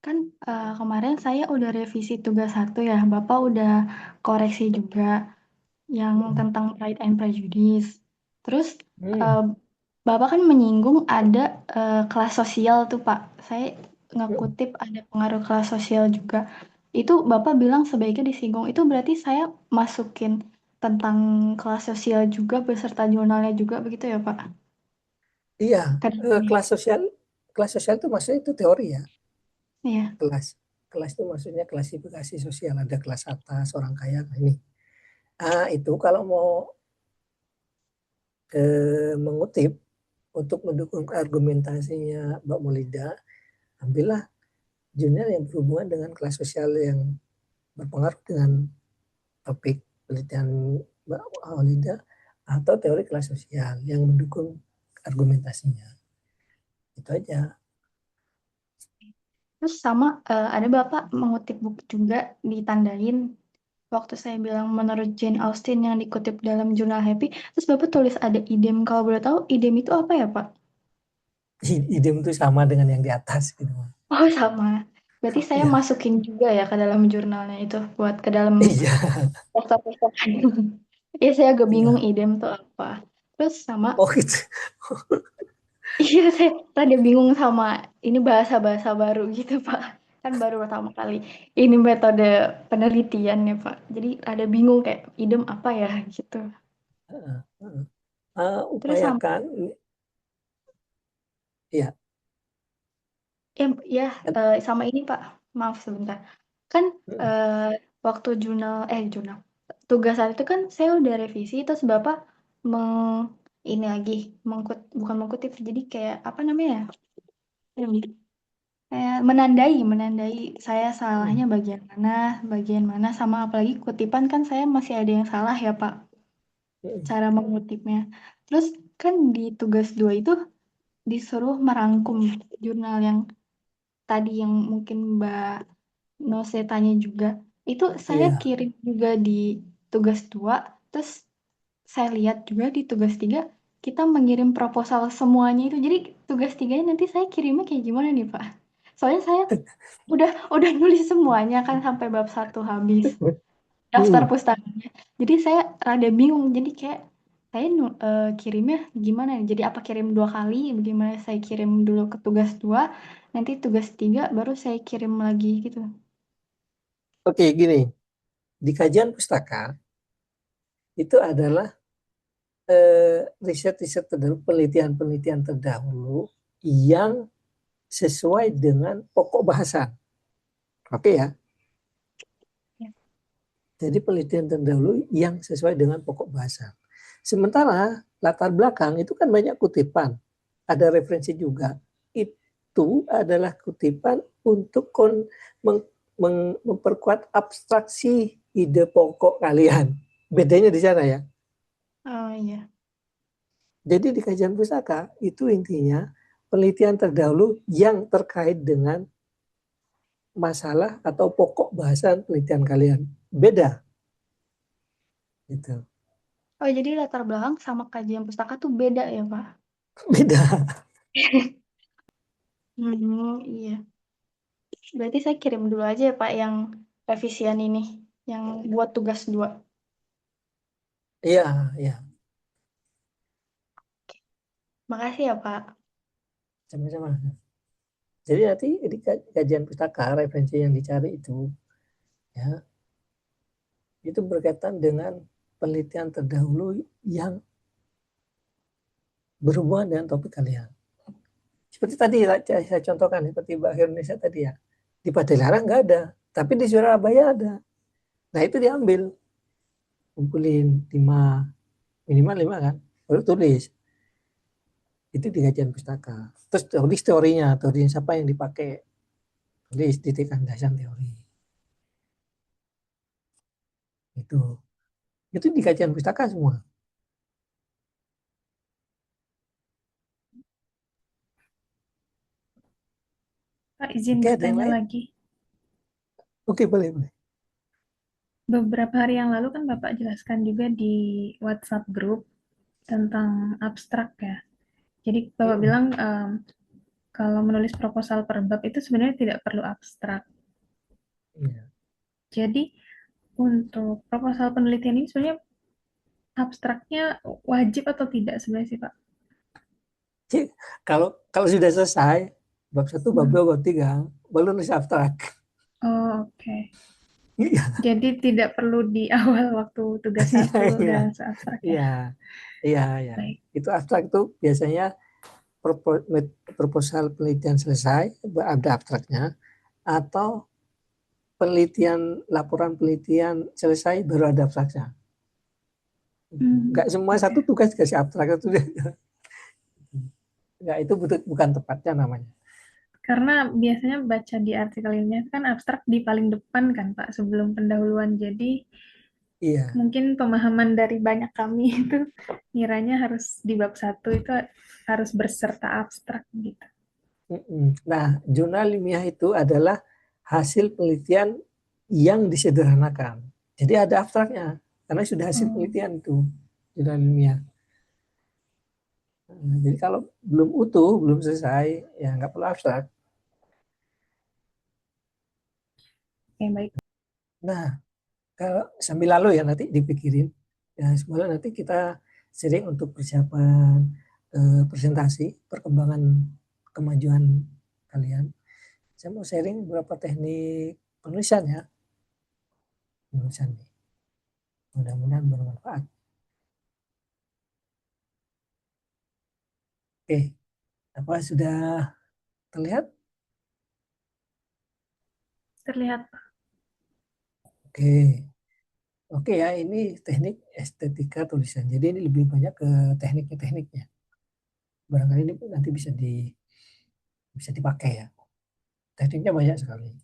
Kan kemarin saya udah revisi tugas 1 ya, Bapak udah koreksi juga yang tentang Pride and Prejudice. Terus Bapak kan menyinggung ada kelas sosial tuh Pak. Saya ngekutip ada pengaruh kelas sosial juga. Itu Bapak bilang sebaiknya disinggung. Itu berarti saya masukin tentang kelas sosial juga beserta jurnalnya juga begitu ya Pak? Iya, Kan kelas sosial itu maksudnya itu teori ya. iya. Kelas itu maksudnya klasifikasi sosial, ada kelas atas, orang kaya, ini. Itu kalau mau mengutip untuk mendukung argumentasinya Mbak Maulida, ambillah jurnal yang berhubungan dengan kelas sosial yang berpengaruh dengan topik penelitian Mbak Maulida, atau teori kelas sosial yang mendukung argumentasinya. Itu aja. Terus sama ada Bapak mengutip buku juga ditandain waktu saya bilang menurut Jane Austen yang dikutip dalam jurnal Happy, terus Bapak tulis ada idem. Kalau boleh tahu idem itu apa ya Pak? Idem itu sama dengan yang di atas gitu. Oh sama. Berarti saya Iya. masukin juga ya ke dalam jurnalnya itu buat ke dalam Iya. poster-posteran. Iya saya agak bingung Iya. idem itu apa. Terus sama Oh gitu. iya saya rada bingung sama ini bahasa-bahasa baru gitu Pak. Kan baru pertama kali ini metode penelitian ya Pak. Jadi ada bingung kayak idem apa ya gitu. Terus sama Upayakan, ya. ya sama ini Pak. Maaf sebentar. Kan waktu jurnal tugas saat itu kan saya udah revisi terus Bapak ini lagi bukan mengkutip jadi kayak apa namanya ya? Kayak menandai saya salahnya bagian mana sama apalagi kutipan kan saya masih ada yang salah ya Pak cara mengutipnya. Terus kan di tugas 2 itu disuruh merangkum jurnal yang tadi yang mungkin Mbak Nose tanya juga. Itu saya Iya. kirim juga di tugas 2 terus saya lihat juga di tugas 3 kita mengirim proposal semuanya itu. Jadi tugas 3-nya nanti saya kirimnya kayak gimana nih Pak? Soalnya saya udah nulis semuanya kan sampai bab 1 habis daftar pustakanya. Jadi saya rada bingung. Jadi kayak saya kirimnya gimana nih? Jadi apa kirim 2 kali? Bagaimana saya kirim dulu ke tugas 2, nanti tugas 3 baru saya kirim lagi gitu. Oke, gini. Di kajian pustaka itu adalah riset-riset terdahulu, penelitian-penelitian terdahulu yang sesuai dengan pokok bahasan. Oke ya. Jadi penelitian terdahulu yang sesuai dengan pokok bahasan. Sementara latar belakang itu kan banyak kutipan, ada referensi juga. Itu adalah kutipan untuk memperkuat abstraksi ide pokok kalian. Bedanya di sana ya. Oh iya. Jadi di kajian pustaka itu intinya penelitian terdahulu yang terkait dengan masalah atau pokok bahasan penelitian kalian. Beda. Gitu. Oh, jadi latar belakang sama kajian pustaka tuh beda ya, Pak? Beda. Iya. Berarti saya kirim dulu aja ya, Pak, yang revisian ini, yang buat tugas 2. Iya, iya. Makasih ya, Pak. Sama-sama. Jadi nanti di kajian pustaka referensi yang dicari ya itu berkaitan dengan penelitian terdahulu yang berhubungan dengan topik kalian. Seperti tadi saya contohkan, seperti Bahasa Indonesia tadi ya. Di Padalarang nggak ada, tapi di Surabaya ada. Nah itu diambil, kumpulin 5, minimal 5 kan, baru tulis. Itu di kajian pustaka. Terus tulis teorinya siapa yang dipakai, tulis titik landasan teori. Itu di kajian pustaka semua. Pak, izin Oke, ada yang bertanya lain? lagi. Oke, boleh. Beberapa hari yang lalu kan Bapak jelaskan juga di WhatsApp grup tentang abstrak ya. Jadi Bapak bilang kalau menulis proposal per bab itu sebenarnya tidak perlu abstrak. Iya. Jadi untuk proposal penelitian ini sebenarnya abstraknya wajib atau tidak sebenarnya sih Pak? Jadi, kalau sudah selesai bab 1, bab 2, bab 3, baru nulis abstrak. Oh, oke. Iya, Jadi tidak perlu di awal waktu tugas iya, 1 iya, udah abstrak ya. iya, iya, iya. Baik. Itu abstrak itu biasanya proposal penelitian selesai, ada abstraknya, atau laporan penelitian selesai baru ada abstraknya. Enggak semua Oke. satu tugas dikasih abstrak itu. Enggak, itu bukan tepatnya namanya. Karena biasanya baca di artikel ilmiah kan abstrak di paling depan kan Pak sebelum pendahuluan. Jadi Iya. mungkin pemahaman dari banyak kami itu ngiranya harus di bab 1 itu harus berserta abstrak gitu. Nah, jurnal ilmiah itu adalah hasil penelitian yang disederhanakan. Jadi ada abstraknya, karena sudah hasil penelitian itu, jurnal ilmiah. Nah, jadi kalau belum utuh, belum selesai, ya nggak perlu abstrak. Oke, baik. Nah, kalau sambil lalu ya nanti dipikirin. Ya, semoga nanti kita sering untuk persiapan presentasi, perkembangan kemajuan kalian. Saya mau sharing beberapa teknik penulisan ya. Penulisan nih. Mudah-mudahan bermanfaat. Oke, apa sudah terlihat? Terlihat Pak. Oke, oke ya, ini teknik estetika tulisan. Jadi ini lebih banyak ke tekniknya. Barangkali ini nanti bisa dipakai ya. Tekniknya banyak sekali.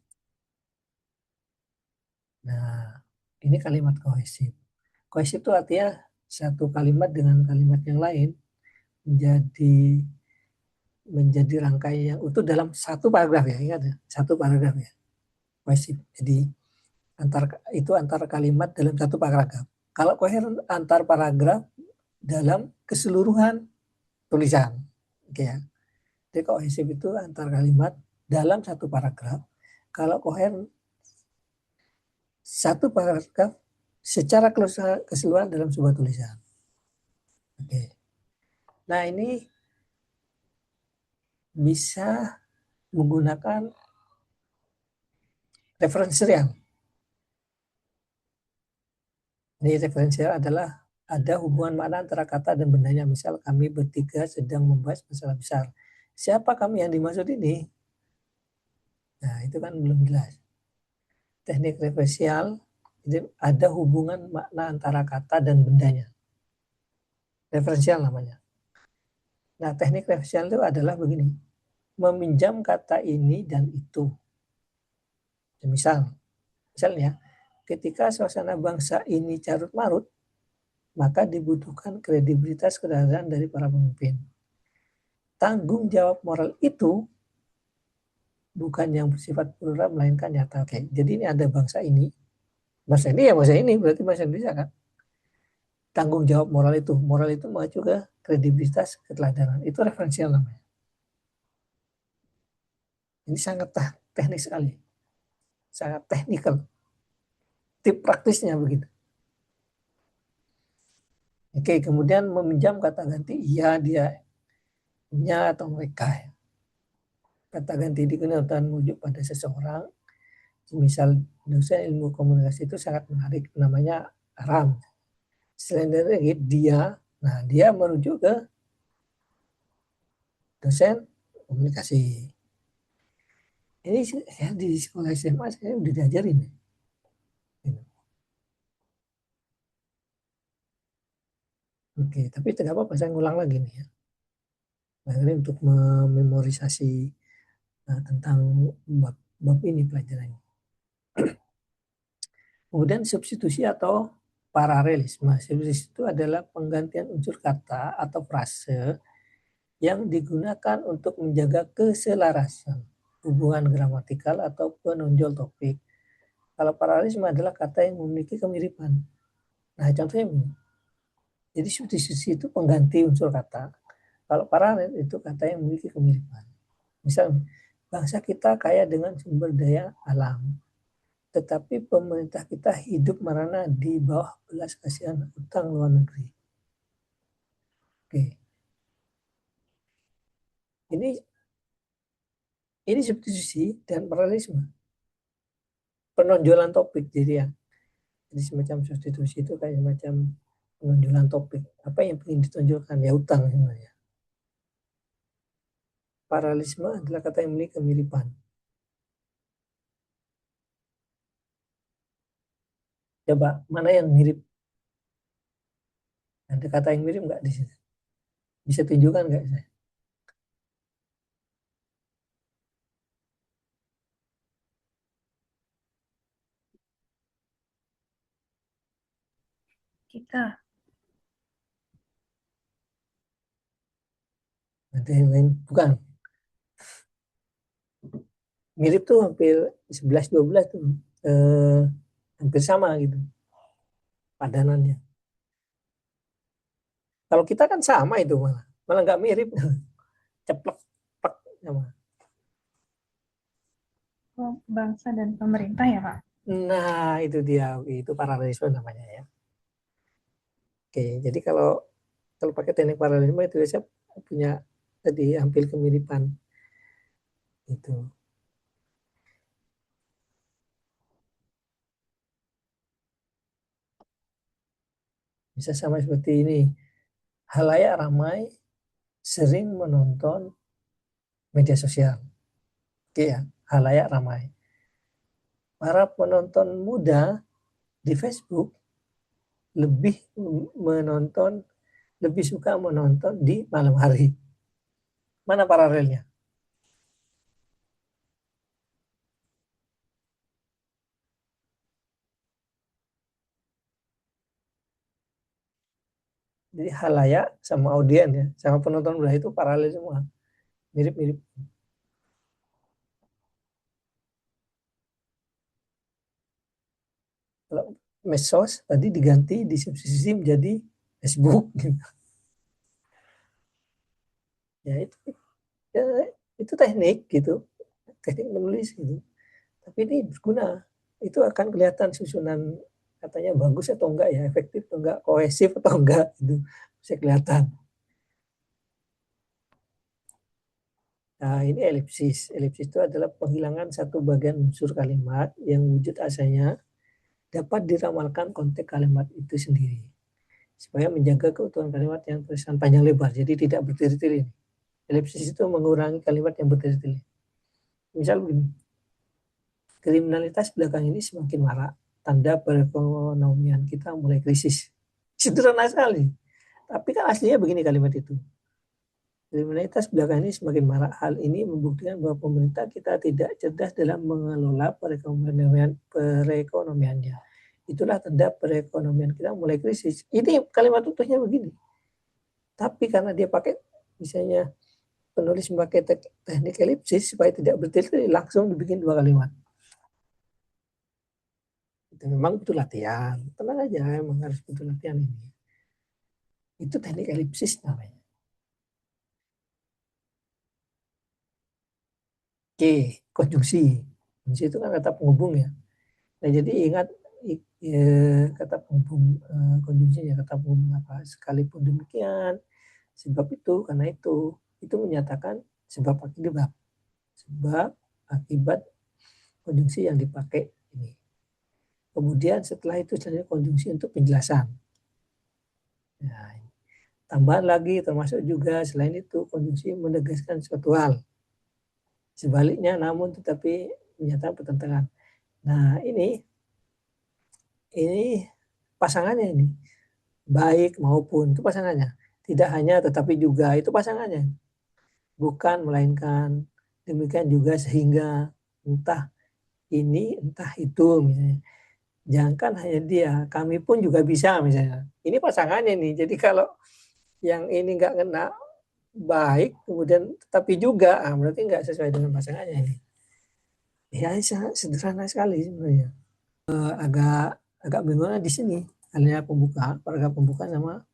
Nah, ini kalimat kohesif. Kohesif itu artinya satu kalimat dengan kalimat yang lain menjadi rangkaian yang utuh dalam satu paragraf ya. Ingat ya, satu paragraf ya. Kohesif. Jadi antar kalimat dalam satu paragraf. Kalau koheren antar paragraf dalam keseluruhan tulisan. Oke ya. Jadi kohesif itu antar kalimat dalam satu paragraf. Kalau koheren satu paragraf secara keseluruhan dalam sebuah tulisan. Oke. Nah, ini bisa menggunakan referensial. Ini referensial adalah ada hubungan makna antara kata dan bendanya. Misal kami bertiga sedang membahas masalah besar. Siapa kami yang dimaksud ini? Nah, itu kan belum jelas. Teknik referensial, jadi ada hubungan makna antara kata dan bendanya. Referensial namanya. Nah, teknik referensial itu adalah begini. Meminjam kata ini dan itu. Misalnya, ketika suasana bangsa ini carut marut, maka dibutuhkan kredibilitas kedaulatan dari para pemimpin. Tanggung jawab moral itu bukan yang bersifat plural melainkan nyata. Oke, jadi ini ada bangsa ini ya bahasa ini berarti bahasa Indonesia kan. tanggung jawab moral itu mengacu ke kredibilitas keteladanan. Itu referensial namanya. Ini sangat teknik sekali, sangat teknikal. Tip praktisnya begitu. Oke, kemudian meminjam kata ganti iya, dia, nya atau mereka. Kata ganti digunakan merujuk pada seseorang. Misal dosen ilmu komunikasi itu sangat menarik, namanya Ram. Selain dari dia, nah dia merujuk ke dosen komunikasi. Ini saya di sekolah SMA saya udah diajarin. Oke, tapi tidak apa-apa saya ngulang lagi nih ya. Nah, ini untuk memorisasi tentang bab ini pelajarannya. Kemudian substitusi atau paralelisme. Substitusi itu adalah penggantian unsur kata atau frase yang digunakan untuk menjaga keselarasan hubungan gramatikal atau penonjol topik. Kalau paralelisme adalah kata yang memiliki kemiripan. Nah, contohnya ini. Jadi substitusi itu pengganti unsur kata. Kalau paralel itu kata yang memiliki kemiripan. Misal, bangsa kita kaya dengan sumber daya alam, tetapi pemerintah kita hidup merana di bawah belas kasihan utang luar negeri. Oke. Ini substitusi dan paralelisme. Penonjolan topik jadi ya. Jadi semacam substitusi itu kayak semacam penonjolan topik. Apa yang ingin ditonjolkan? Ya utang sebenarnya. Paralelisme adalah kata yang memiliki kemiripan. Coba, mana yang mirip? Ada kata yang mirip nggak di sini? Bisa tunjukkan nggak saya? Kita. Ada yang lain? Bukan. Mirip tuh hampir 11-12 tuh. Hampir sama gitu padanannya. Kalau kita kan sama itu malah nggak mirip, ceplok sama. Oh, bangsa dan pemerintah ya Pak? Nah itu dia, itu paralelisme namanya ya. Oke, jadi kalau pakai teknik paralelisme itu saya punya tadi hampir kemiripan itu. Bisa sama seperti ini. Halayak ramai sering menonton media sosial. Oke ya, halayak ramai. Para penonton muda di Facebook lebih suka menonton di malam hari. Mana paralelnya? Jadi halayak sama audien ya, sama penonton muda itu paralel semua. Mirip-mirip. Kalau medsos tadi diganti di substitusi menjadi Facebook. Ya itu teknik gitu, teknik menulis gitu. Tapi ini berguna. Itu akan kelihatan susunan katanya bagus atau enggak ya, efektif atau enggak, kohesif atau enggak, itu bisa kelihatan. Nah, ini elipsis. Elipsis itu adalah penghilangan satu bagian unsur kalimat yang wujud asalnya dapat diramalkan konteks kalimat itu sendiri. Supaya menjaga keutuhan kalimat yang tulisan panjang lebar, jadi tidak bertele-tele. Elipsis itu mengurangi kalimat yang bertele-tele. Misal begini, kriminalitas belakang ini semakin marak, tanda perekonomian kita mulai krisis. Sederhana sekali. Tapi kan aslinya begini kalimat itu. Kriminalitas belakang ini semakin marak. Hal ini membuktikan bahwa pemerintah kita tidak cerdas dalam mengelola perekonomiannya. Itulah tanda perekonomian kita mulai krisis. Ini kalimat utuhnya begini. Tapi karena dia pakai, misalnya penulis memakai teknik elipsis supaya tidak bertele-tele, langsung dibikin dua kalimat. Itu memang butuh latihan. Tenang aja, memang harus butuh latihan ini. Itu teknik elipsis namanya. Oke, konjungsi. Konjungsi itu kan kata penghubung ya. Nah, jadi ingat kata penghubung konjungsinya, kata penghubung apa? Sekalipun demikian, sebab itu, karena itu menyatakan sebab akibat. Sebab akibat konjungsi yang dipakai ini. Kemudian setelah itu selanjutnya konjungsi untuk penjelasan. Nah, tambahan lagi termasuk juga selain itu konjungsi menegaskan suatu hal. Sebaliknya namun tetapi menyatakan pertentangan. Nah, ini pasangannya ini. Baik maupun itu pasangannya. Tidak hanya tetapi juga itu pasangannya. Bukan melainkan, demikian juga sehingga, entah ini entah itu misalnya. Jangan hanya dia, kami pun juga bisa misalnya. Ini pasangannya nih. Jadi kalau yang ini nggak kena baik, kemudian tetapi juga, berarti nggak sesuai dengan pasangannya ini. Ya sederhana sekali sebenarnya. Agak bingung di sini. Halnya pembuka, paragraf pembuka sama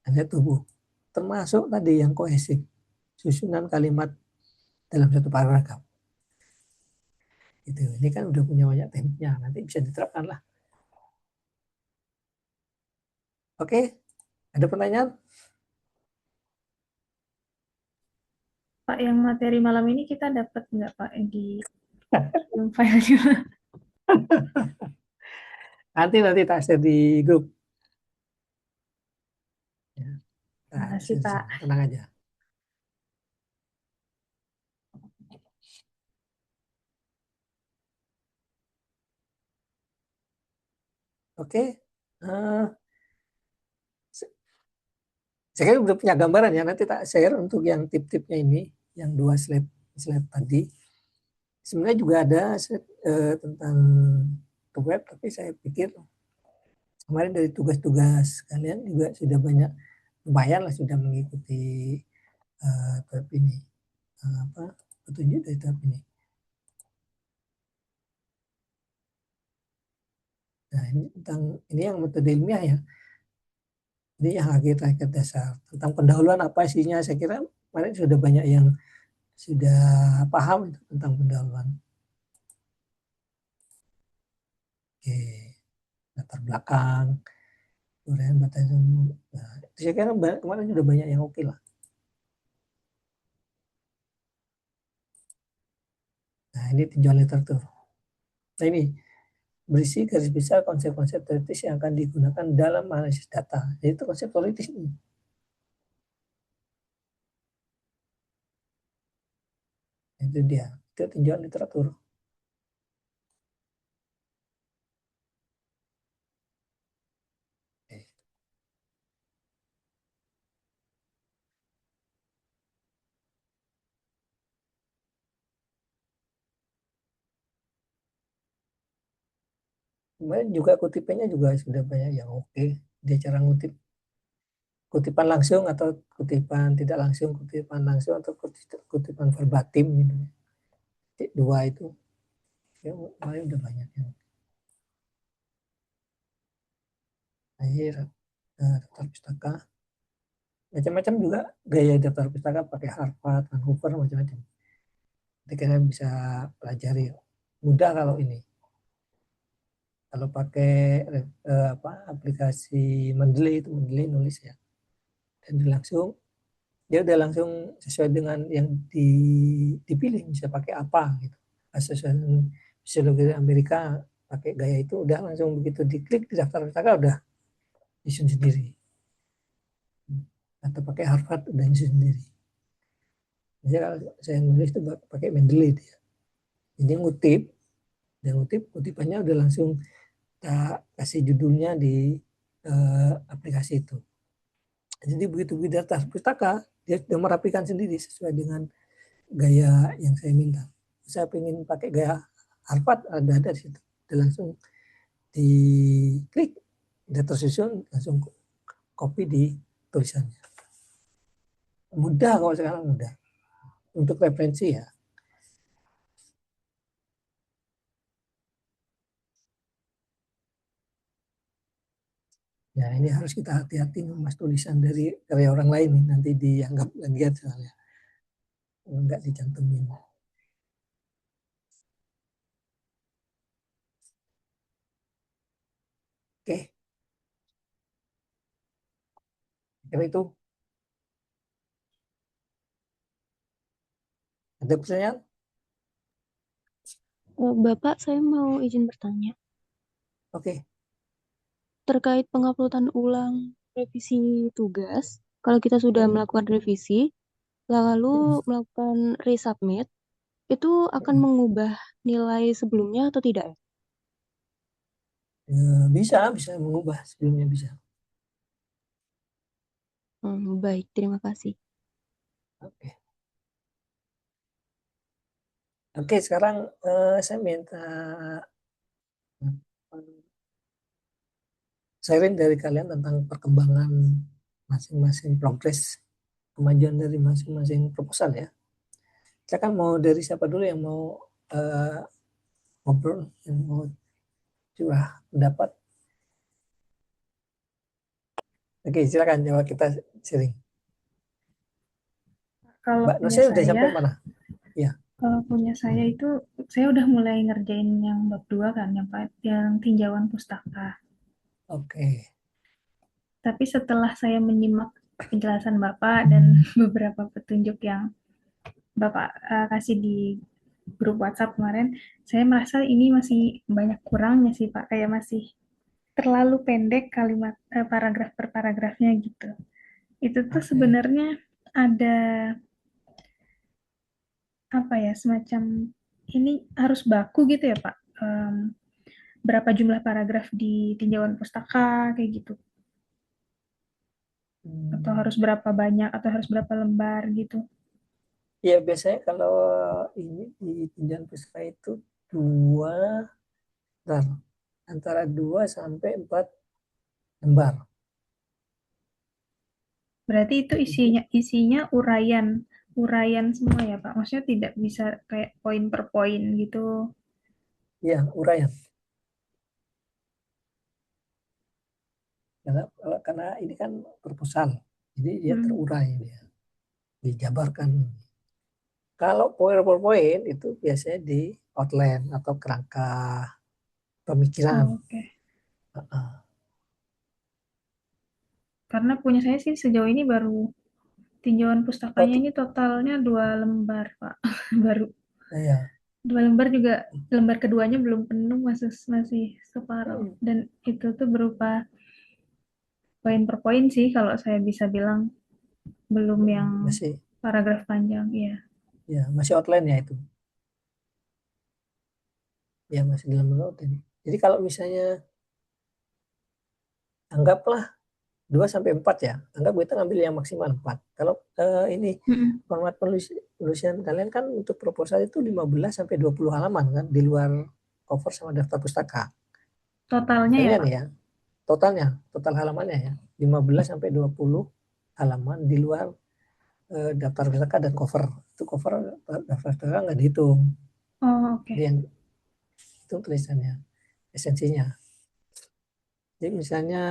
halnya tubuh. Termasuk tadi yang kohesif. Susunan kalimat dalam satu paragraf. Gitu. Ini kan udah punya banyak tekniknya, nanti bisa diterapkan lah. Oke, ada pertanyaan? Pak, yang materi malam ini kita dapat nggak Pak di file-nya? Nanti tak share di grup. Ya, Terima kasih Pak. tenang aja. Oke, saya udah punya gambaran ya. Nanti tak share untuk yang tip-tipnya ini, yang 2 slide tadi. Sebenarnya juga ada tentang web, tapi saya pikir kemarin dari tugas-tugas kalian juga sudah banyak, lumayan lah sudah mengikuti tab ini, petunjuk dari tab ini. Nah, ini yang metode ilmiah ya. Ini yang hakikat dasar. Tentang pendahuluan apa isinya, saya kira kemarin sudah banyak yang sudah paham tentang pendahuluan. Oke, latar belakang, uraian batas umum. Nah, saya kira kemarin sudah banyak yang oke lah. Nah, ini tinjauan literatur. Nah, ini berisi garis besar konsep-konsep teoritis yang akan digunakan dalam analisis data. Jadi itu konsep teoritis ini. Itu dia, itu tinjauan literatur. Kemudian juga kutipannya juga sudah banyak yang oke. Dia cara ngutip kutipan langsung atau kutipan tidak langsung, kutipan langsung atau kutipan verbatim gitu. Dua itu ya kemarin udah banyak yang akhir daftar pustaka macam-macam juga, gaya daftar pustaka pakai Harvard, Vancouver macam-macam. Jadi kita bisa pelajari mudah kalau ini. Kalau pakai aplikasi Mendeley itu Mendeley nulis ya, dan dia udah langsung sesuai dengan yang dipilih, bisa pakai apa gitu. Asosiasi Fisiologi Amerika pakai gaya itu udah langsung begitu diklik di daftar pustaka udah nyusun sendiri. Atau pakai Harvard udah nyusun sendiri. Jadi kalau saya nulis itu pakai Mendeley dia. Jadi ngutip kutipannya udah langsung kita kasih judulnya di aplikasi itu. Jadi begitu di daftar pustaka dia sudah merapikan sendiri sesuai dengan gaya yang saya minta. Saya ingin pakai gaya Harvard, ada di situ. Dia langsung diklik, dia tersusun, langsung copy di tulisannya. Mudah kalau sekarang mudah. Untuk referensi ya. Ya, ini harus kita hati-hati mas tulisan dari karya orang lain nih, nanti dianggap plagiat soalnya. Enggak dicantumin. Oke, kira itu. Ada pertanyaan? Bapak, saya mau izin bertanya. Oke. Terkait penguploadan ulang revisi tugas, kalau kita sudah melakukan revisi, lalu melakukan resubmit, itu akan mengubah nilai sebelumnya atau tidak ya? Bisa mengubah sebelumnya bisa. Baik, terima kasih. Oke. Oke, sekarang saya minta sharing dari kalian tentang perkembangan masing-masing progres kemajuan dari masing-masing proposal ya. Saya kan mau dari siapa dulu yang mau ngobrol, yang mau curah pendapat. Oke, silakan jawab, kita sharing. Kalau Mbak punya Nose udah saya, sampai mana? Ya. kalau punya saya itu, saya udah mulai ngerjain yang bab 2 kan, yang tinjauan pustaka. Oke. Tapi setelah saya menyimak penjelasan Bapak dan beberapa petunjuk yang Bapak kasih di grup WhatsApp kemarin, saya merasa ini masih banyak kurangnya sih Pak, kayak masih terlalu pendek kalimat paragraf per paragrafnya gitu. Itu tuh sebenarnya ada apa ya, semacam ini harus baku gitu ya Pak. Berapa jumlah paragraf di tinjauan pustaka kayak gitu. Atau harus berapa banyak atau harus berapa lembar gitu. Ya biasanya kalau ini di tinjauan pustaka itu antara 2 sampai 4 lembar. Berarti itu isinya uraian semua ya Pak. Maksudnya tidak bisa kayak poin per poin gitu. Ya, uraian. Karena ini kan proposal, jadi dia terurai, dia dijabarkan. Kalau poin per poin itu biasanya di outline atau kerangka pemikiran. Oke. Karena punya saya sih sejauh ini baru tinjauan pustakanya ini totalnya 2 lembar Pak. Baru. Ya. 2 lembar juga, lembar keduanya belum penuh, masih separuh. Dan itu tuh berupa poin per poin sih kalau saya bisa bilang, belum yang masih paragraf panjang ya. Ya, masih outline ya itu. Ya, masih dalam outline. Jadi kalau misalnya anggaplah 2 sampai 4 ya. Anggap kita ngambil yang maksimal 4. Kalau ini format penulisan kalian kan untuk proposal itu 15 sampai 20 halaman kan, di luar cover sama daftar pustaka. Totalnya ya, Pak? Ya, total halamannya ya. 15 sampai 20 halaman di luar daftar pustaka dan cover. Itu cover daftar pustaka nggak dihitung. Oh, oke. Jadi itu tulisannya, esensinya. Jadi misalnya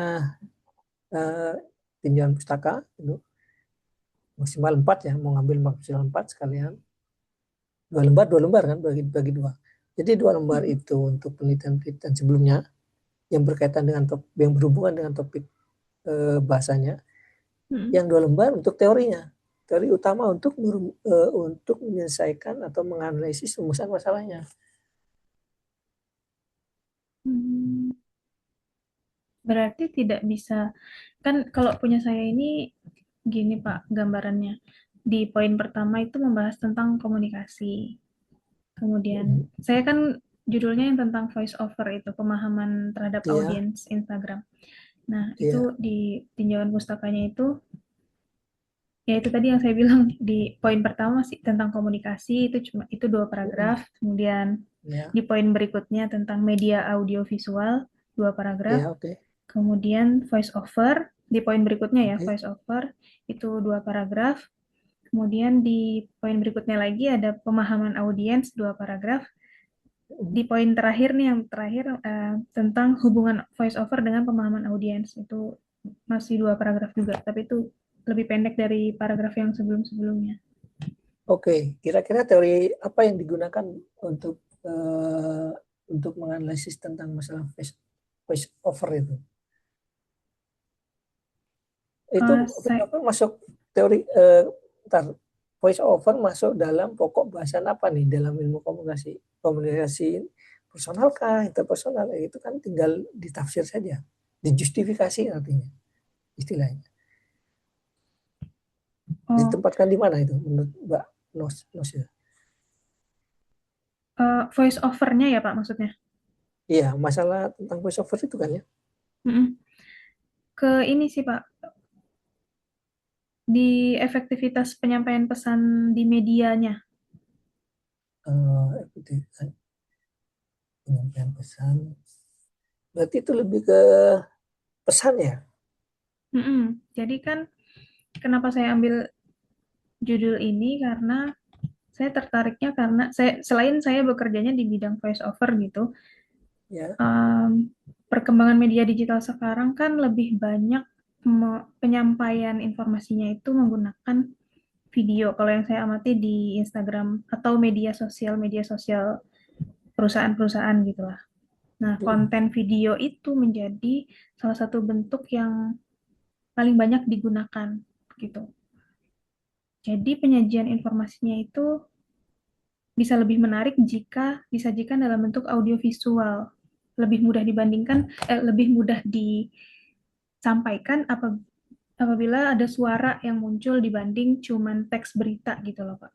tinjauan pustaka itu maksimal 4 ya, mau ngambil maksimal 4 sekalian. 2 lembar kan, bagi 2. Jadi 2 lembar itu untuk penelitian sebelumnya yang berkaitan dengan yang berhubungan dengan topik bahasanya. Yang 2 lembar untuk teorinya. Teori utama untuk menyelesaikan atau menganalisis rumusan masalahnya. Berarti tidak bisa, kan kalau punya saya ini gini Pak gambarannya. Di poin pertama itu membahas tentang komunikasi. Kemudian saya kan judulnya yang tentang voice over itu, pemahaman terhadap audiens Instagram. Nah, itu di tinjauan pustakanya itu, ya itu tadi yang saya bilang di poin pertama masih tentang komunikasi, itu 2 paragraf. Kemudian di poin berikutnya tentang media audiovisual 2 paragraf. Kemudian voice over di poin berikutnya ya, voice over itu 2 paragraf. Kemudian di poin berikutnya lagi ada pemahaman audiens 2 paragraf. di poin terakhir nih, yang terakhir tentang hubungan voice over dengan pemahaman audiens, itu masih 2 paragraf juga, tapi itu lebih pendek dari paragraf yang sebelum-sebelumnya. Oke, kira-kira teori apa yang digunakan untuk menganalisis tentang masalah voice over itu? Itu apa masuk teori voice over masuk dalam pokok bahasan apa nih dalam ilmu komunikasi personal kah, interpersonal? Itu kan tinggal ditafsir saja, dijustifikasi artinya istilahnya. Ditempatkan di mana itu menurut Mbak Nos ya? Voice over-nya ya Pak maksudnya? Iya, masalah tentang voice over itu kan ya? Ke ini sih Pak, di efektivitas penyampaian pesan di medianya. Penyampaian pesan. Berarti itu lebih ke pesan ya? Jadi kan kenapa saya ambil judul ini, karena saya tertariknya karena selain saya bekerjanya di bidang voice over gitu, Ya. Perkembangan media digital sekarang kan lebih banyak penyampaian informasinya itu menggunakan video. Kalau yang saya amati di Instagram atau media sosial perusahaan-perusahaan gitulah. Nah, konten video itu menjadi salah satu bentuk yang paling banyak digunakan gitu. Jadi penyajian informasinya itu bisa lebih menarik jika disajikan dalam bentuk audiovisual. Lebih mudah disampaikan apabila ada suara yang muncul dibanding cuman teks berita gitu loh Pak.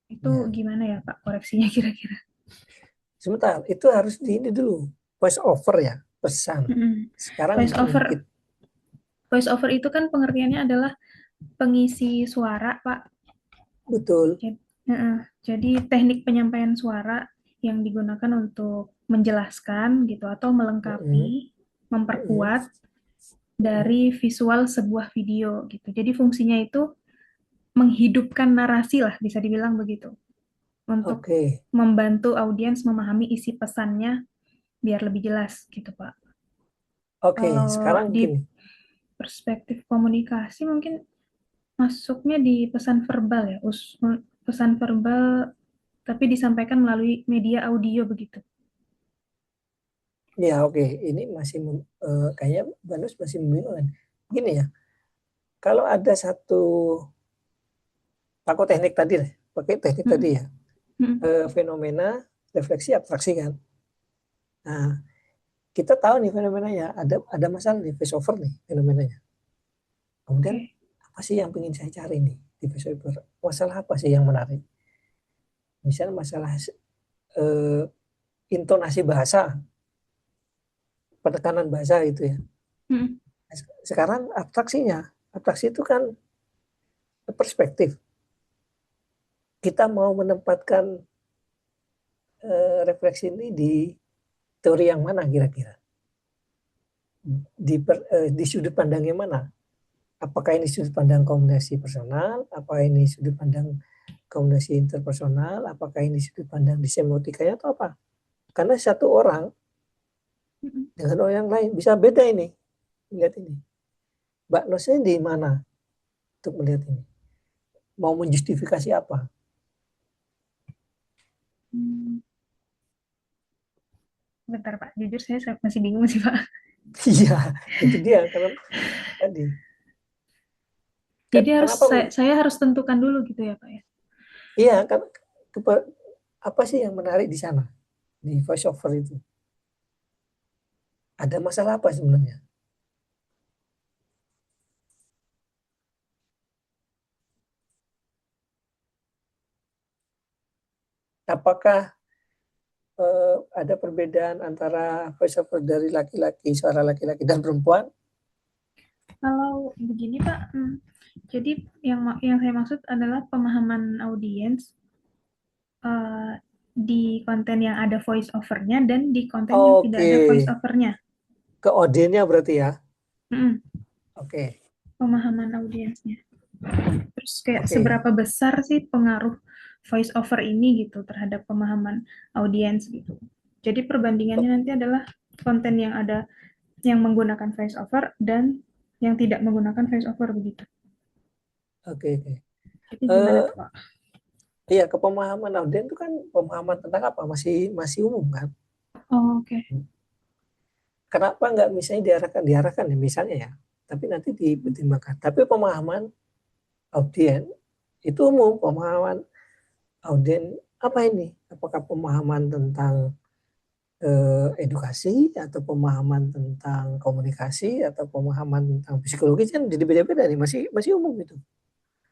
Itu gimana ya Pak koreksinya kira-kira? Sebentar, itu harus ini dulu, voice over ya, pesan. Sekarang voice over itu kan pengertiannya adalah pengisi suara Pak. Betul. Jadi teknik penyampaian suara yang digunakan untuk menjelaskan gitu atau melengkapi, memperkuat dari visual sebuah video gitu. Jadi fungsinya itu menghidupkan narasi lah, bisa dibilang begitu. Untuk membantu audiens memahami isi pesannya biar lebih jelas gitu Pak. Sekarang di perspektif komunikasi mungkin masuknya di pesan verbal ya, pesan verbal tapi disampaikan melalui media audio begitu. Ya ini masih kayaknya Banus masih membingungkan. Gini ya, kalau ada satu pakai teknik tadi ya, fenomena refleksi abstraksi kan. Nah, kita tahu nih fenomenanya, ada masalah nih voice over nih fenomenanya. Kemudian apa sih yang ingin saya cari nih di voice over? Masalah apa sih yang menarik? Misalnya masalah intonasi bahasa, penekanan bahasa gitu ya. Sekarang abstraksi itu kan perspektif. Kita mau menempatkan refleksi ini di teori yang mana kira-kira? Di sudut pandang yang mana? Apakah ini sudut pandang komunikasi personal? Apakah ini sudut pandang komunikasi interpersonal? Apakah ini sudut pandang di semiotikanya atau apa? Karena satu orang dengan orang yang lain bisa beda ini. Lihat ini. Mbak Nosnya di mana untuk melihat ini? Mau menjustifikasi apa? Bentar Pak, jujur saya masih bingung sih Pak. Iya, itu dia karena tadi. Jadi saya harus tentukan dulu gitu ya Pak ya? Iya, kan apa sih yang menarik di sana, di voice over itu? Ada masalah apa sebenarnya? Apakah ada perbedaan antara voice over dari suara laki-laki dan perempuan? Kalau begini Pak, jadi yang saya maksud adalah pemahaman audiens di konten yang ada voice over-nya dan di konten yang tidak ada voice over-nya. Ke audiensnya berarti ya? Pemahaman audiensnya. Terus kayak seberapa besar sih pengaruh voice over ini gitu terhadap pemahaman audiens gitu. Jadi perbandingannya nanti adalah konten yang ada yang menggunakan voice over dan yang tidak menggunakan voice over begitu. Oke, oke. Jadi gimana tuh Pak? Iya, kepemahaman audiens itu kan pemahaman tentang apa? Masih umum kan? Oh, oke. Kenapa nggak misalnya diarahkan ya misalnya ya, tapi nanti dipertimbangkan. Tapi pemahaman audiens itu umum, pemahaman audiens apa ini? Apakah pemahaman tentang edukasi atau pemahaman tentang komunikasi atau pemahaman tentang psikologi kan jadi beda-beda nih, masih umum itu.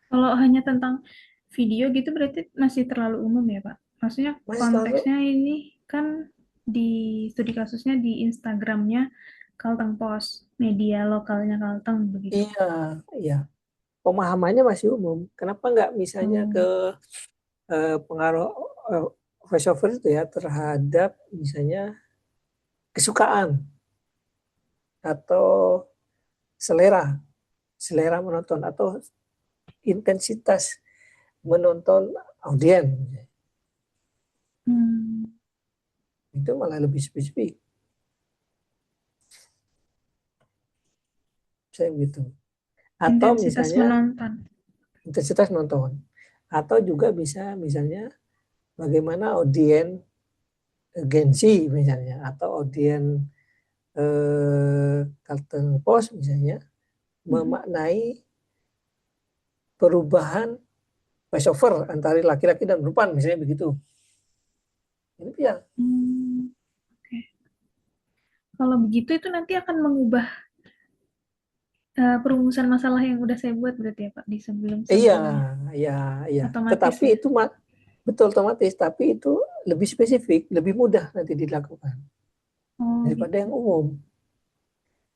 Kalau hanya tentang video gitu berarti masih terlalu umum ya Pak? Maksudnya konteksnya ini kan di studi kasusnya di Instagramnya Kalteng Post, media lokalnya Kalteng begitu. Iya. Pemahamannya masih umum. Kenapa nggak misalnya ke pengaruh voice over itu ya terhadap misalnya kesukaan atau selera menonton atau intensitas menonton audiens. Itu malah lebih spesifik. Saya begitu. Atau Intensitas misalnya menonton. Intensitas menonton. Atau juga bisa misalnya bagaimana audiens Gen Z misalnya atau audiens Kalteng Post misalnya memaknai perubahan voice over antara laki-laki dan perempuan misalnya begitu. Ini ya. Oke. Kalau begitu itu nanti akan mengubah perumusan masalah yang udah saya buat berarti ya Pak di sebelumnya. Iya. Otomatis tetapi ya? itu betul otomatis, tapi itu lebih spesifik, lebih mudah nanti dilakukan daripada gitu. yang umum.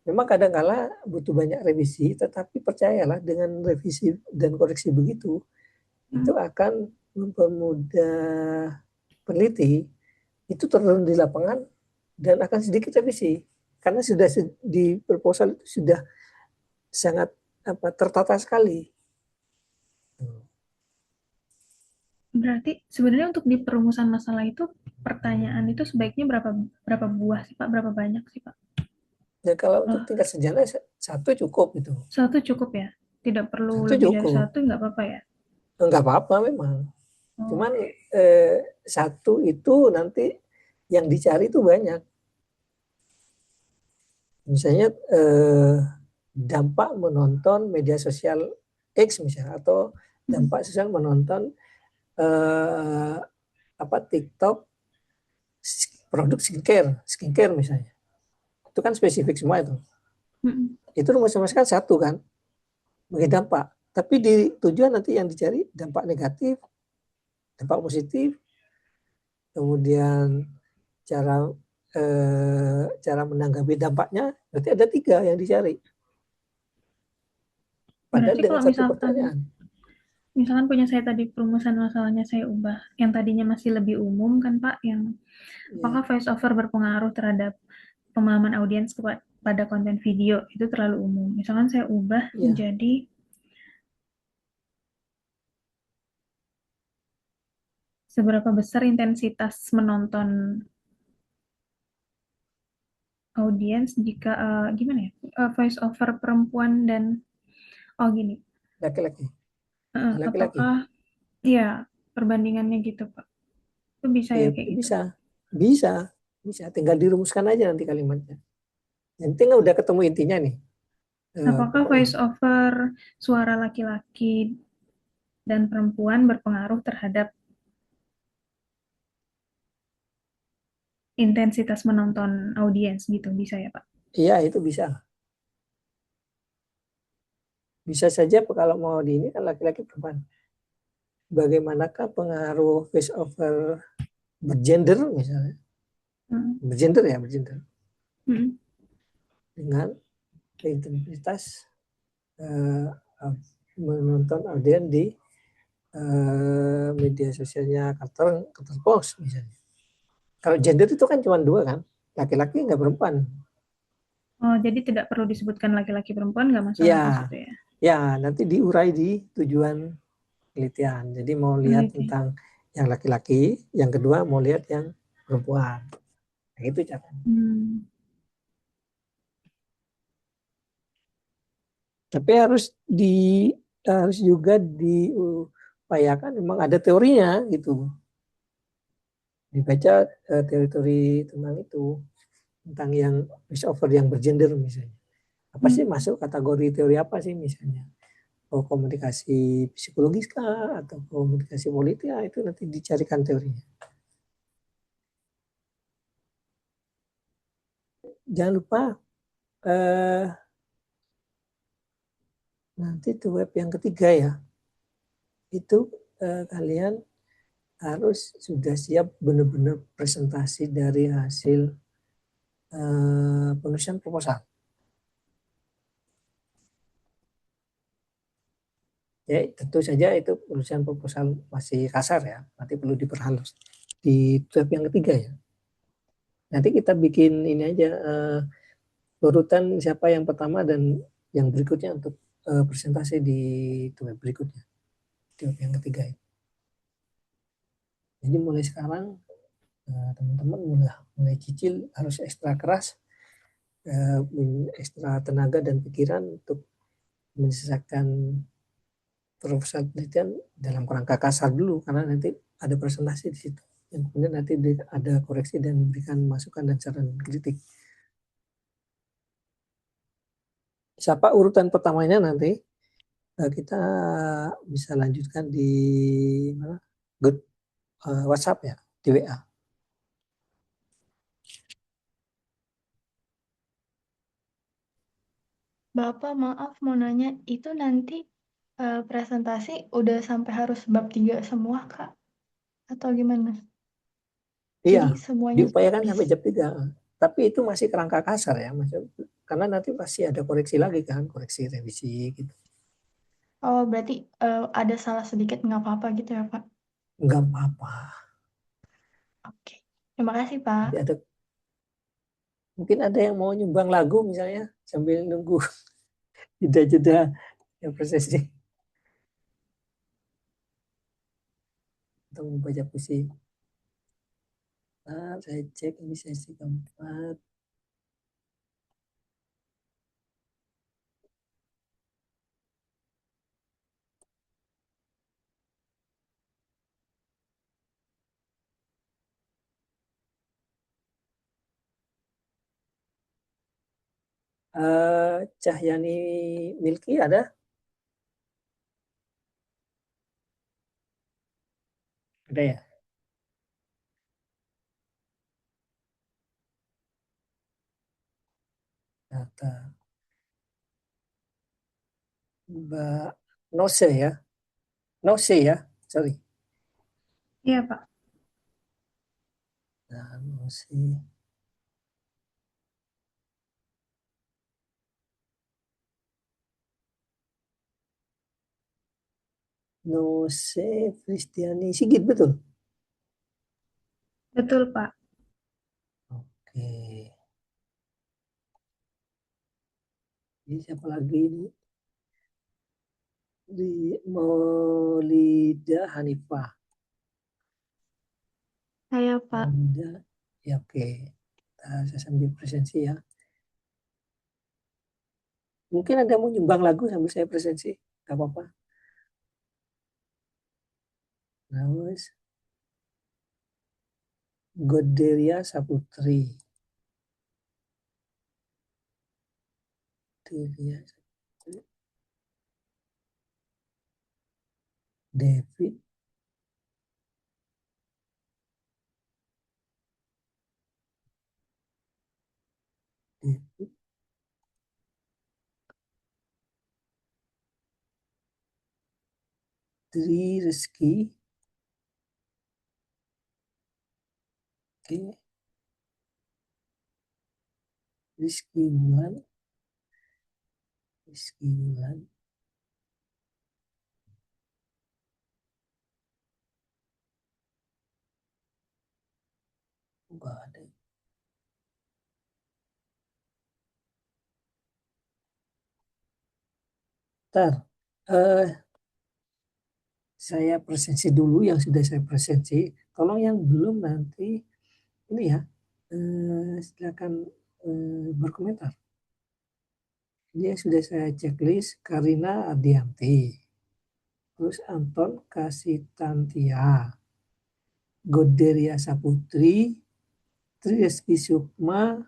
Memang kadang-kala butuh banyak revisi, tetapi percayalah dengan revisi dan koreksi begitu, itu akan mempermudah peneliti itu turun di lapangan dan akan sedikit revisi. Karena sudah di proposal itu sudah sangat tertata sekali. Berarti sebenarnya untuk di perumusan masalah itu pertanyaan itu sebaiknya berapa buah sih Pak? Berapa banyak sih Pak? Dan kalau untuk tingkat sejarah satu cukup itu. Satu cukup ya? Tidak perlu Satu lebih cukup. dari satu nggak apa-apa ya? Enggak apa-apa memang. Cuman satu itu nanti yang dicari itu banyak. Misalnya dampak menonton media sosial X misalnya, atau dampak sosial menonton TikTok produk skincare misalnya. Itu kan spesifik semua itu. Itu rumus-rumusnya kan satu kan, bagi dampak. Tapi di tujuan nanti yang dicari dampak negatif, dampak positif, kemudian cara menanggapi dampaknya, berarti ada 3 yang dicari. Padahal dengan satu pertanyaan. Misalkan punya saya tadi perumusan masalahnya saya ubah, yang tadinya masih lebih umum kan Pak, yang apakah voice over berpengaruh terhadap pemahaman audiens pada konten video, itu terlalu umum. Misalkan saya ubah menjadi seberapa besar intensitas menonton audiens jika gimana ya, voice over perempuan dan gini, laki-laki. apakah ya perbandingannya gitu Pak? Itu bisa ya kayak gitu? Bisa. Tinggal dirumuskan aja nanti kalimatnya. Yang penting udah ketemu intinya nih. Apakah voice over suara laki-laki dan perempuan berpengaruh terhadap intensitas menonton audiens gitu, bisa ya Pak? Iya, itu bisa. Bisa saja kalau mau di ini kan laki-laki perempuan. Bagaimanakah pengaruh voice over bergender misalnya? Bergender. Dengan intensitas menonton audiens di media sosialnya Kalteng Post misalnya. Kalau gender itu kan cuma 2 kan, laki-laki nggak perempuan. Oh, jadi tidak perlu disebutkan laki-laki perempuan nggak masalah di situ ya? Ya, nanti diurai di tujuan penelitian. Jadi mau lihat tentang yang laki-laki, yang kedua mau lihat yang perempuan. Nah, itu caranya. Tapi harus juga diupayakan memang ada teorinya gitu. Dibaca teori-teori tentang itu, tentang yang crossover yang bergender misalnya. Apa sih masuk kategori teori apa sih misalnya? Komunikasi psikologis kah atau komunikasi politik, ya, itu nanti dicarikan teorinya. Jangan lupa nanti itu web yang ketiga ya, itu kalian harus sudah siap benar-benar presentasi dari hasil penulisan proposal. Ya tentu saja itu penulisan proposal masih kasar ya, nanti perlu diperhalus di web yang ketiga ya. Nanti kita bikin ini aja urutan siapa yang pertama dan yang berikutnya untuk presentasi di web berikutnya, di web yang ketiga ini. Jadi mulai sekarang teman-teman mulai cicil harus ekstra keras, ekstra tenaga dan pikiran untuk menyelesaikan proposal penelitian dalam kerangka kasar dulu, karena nanti ada presentasi di situ. Yang kemudian nanti ada koreksi dan memberikan masukan dan saran kritik. Siapa urutan pertamanya nanti kita bisa lanjutkan di mana? Good, WhatsApp ya, di WA. Bapak maaf mau nanya, itu nanti presentasi udah sampai harus bab 3 semua Kak? Atau gimana? Iya, Jadi semuanya diupayakan sampai bisa. jam 3. Tapi itu masih kerangka kasar ya, karena nanti pasti ada koreksi lagi kan, koreksi revisi gitu. Oh berarti ada salah sedikit nggak apa-apa gitu ya Pak? Nggak apa-apa. Oke, terima kasih Pak. Mungkin ada yang mau nyumbang lagu misalnya sambil nunggu jeda-jeda yang prosesi untuk membaca puisi. Nah, saya cek ini sesi keempat. Cahyani Milki ada? Ada ya? Data. Mbak Nose ya? Nose ya? Sorry. Iya, Pak. Nah, Nose. Nose Kristiani Sigit betul? Betul, Pak. Oke. Ini siapa lagi ini? Di Maulida Hanifah. Saya Pak. Maulida. Ya oke. Saya sambil presensi ya. Mungkin ada mau nyumbang lagu sambil saya presensi. Gak apa-apa. Terus Goderia Saputri. Goderia Saputri. David. David. Tri Rizky. Oke. Rizky Mulan. Rizky Mulan. Enggak ada. Ntar. saya presensi dulu yang sudah saya presensi. Tolong yang belum nanti ini ya, silakan berkomentar. Ini yang sudah saya checklist, Karina Ardianti, terus Anton Kasitantia, Goderia Saputri, Triski Sukma,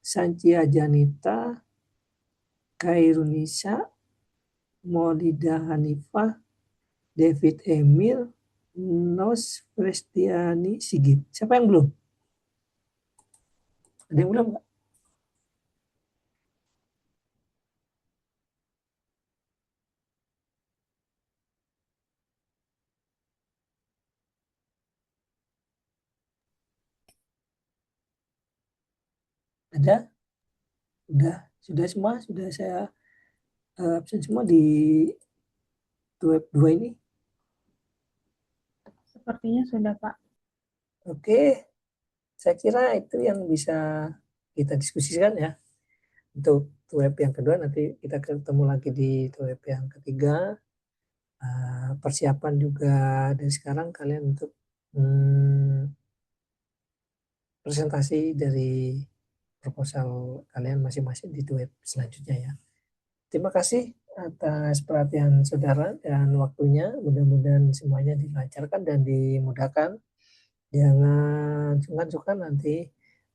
Sancia Janita, Kairunisa, Maulida Hanifah, David Emil, Nos Prestiani Sigit. Siapa yang belum? Ada yang belum nggak? Ada? Sudah semua? Sudah saya absen semua di web 2 ini? Sepertinya sudah, Pak. Oke, saya kira itu yang bisa kita diskusikan ya. Untuk web yang kedua nanti kita ketemu lagi di web yang ketiga. Persiapan juga dari sekarang kalian untuk presentasi dari proposal kalian masing-masing di web selanjutnya ya. Terima kasih atas perhatian saudara dan waktunya. Mudah-mudahan semuanya dilancarkan dan dimudahkan. Jangan sungkan-sungkan nanti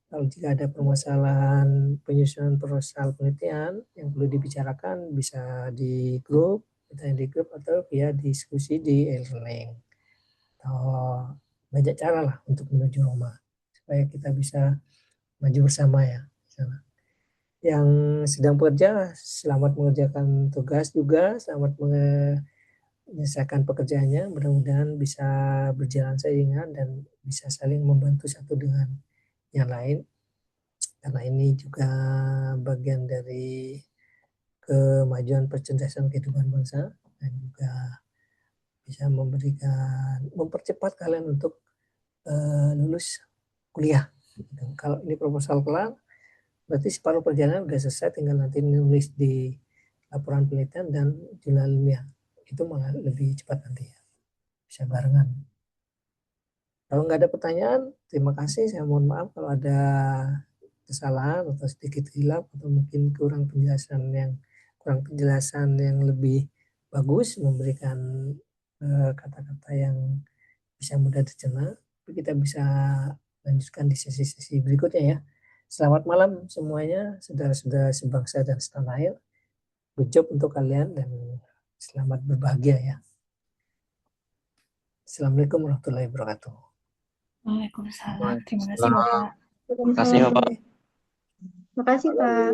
kalau jika ada permasalahan penyusunan proposal penelitian yang perlu dibicarakan bisa di grup, atau via diskusi di e-learning. Banyak cara lah untuk menuju Roma supaya kita bisa maju bersama ya. Yang sedang bekerja, selamat mengerjakan tugas juga, selamat menyelesaikan pekerjaannya. Mudah-mudahan bisa berjalan seiringan dan bisa saling membantu satu dengan yang lain. Karena ini juga bagian dari kemajuan percendasan kehidupan bangsa dan juga bisa mempercepat kalian untuk lulus kuliah. Kalau ini proposal kelar, berarti separuh perjalanan sudah selesai, tinggal nanti nulis di laporan penelitian dan jurnal ilmiah. Itu malah lebih cepat nanti ya. Bisa barengan. Kalau nggak ada pertanyaan, terima kasih. Saya mohon maaf kalau ada kesalahan atau sedikit hilaf atau mungkin kurang penjelasan yang lebih bagus, memberikan kata-kata yang bisa mudah dicerna. Kita bisa lanjutkan di sesi-sesi berikutnya ya. Selamat malam semuanya, saudara-saudara sebangsa dan setanah air. Good job untuk kalian dan selamat berbahagia ya. Assalamualaikum warahmatullahi wabarakatuh. Waalaikumsalam. Terima kasih, Bapak. Terima kasih, Bapak. Makasih, Pak.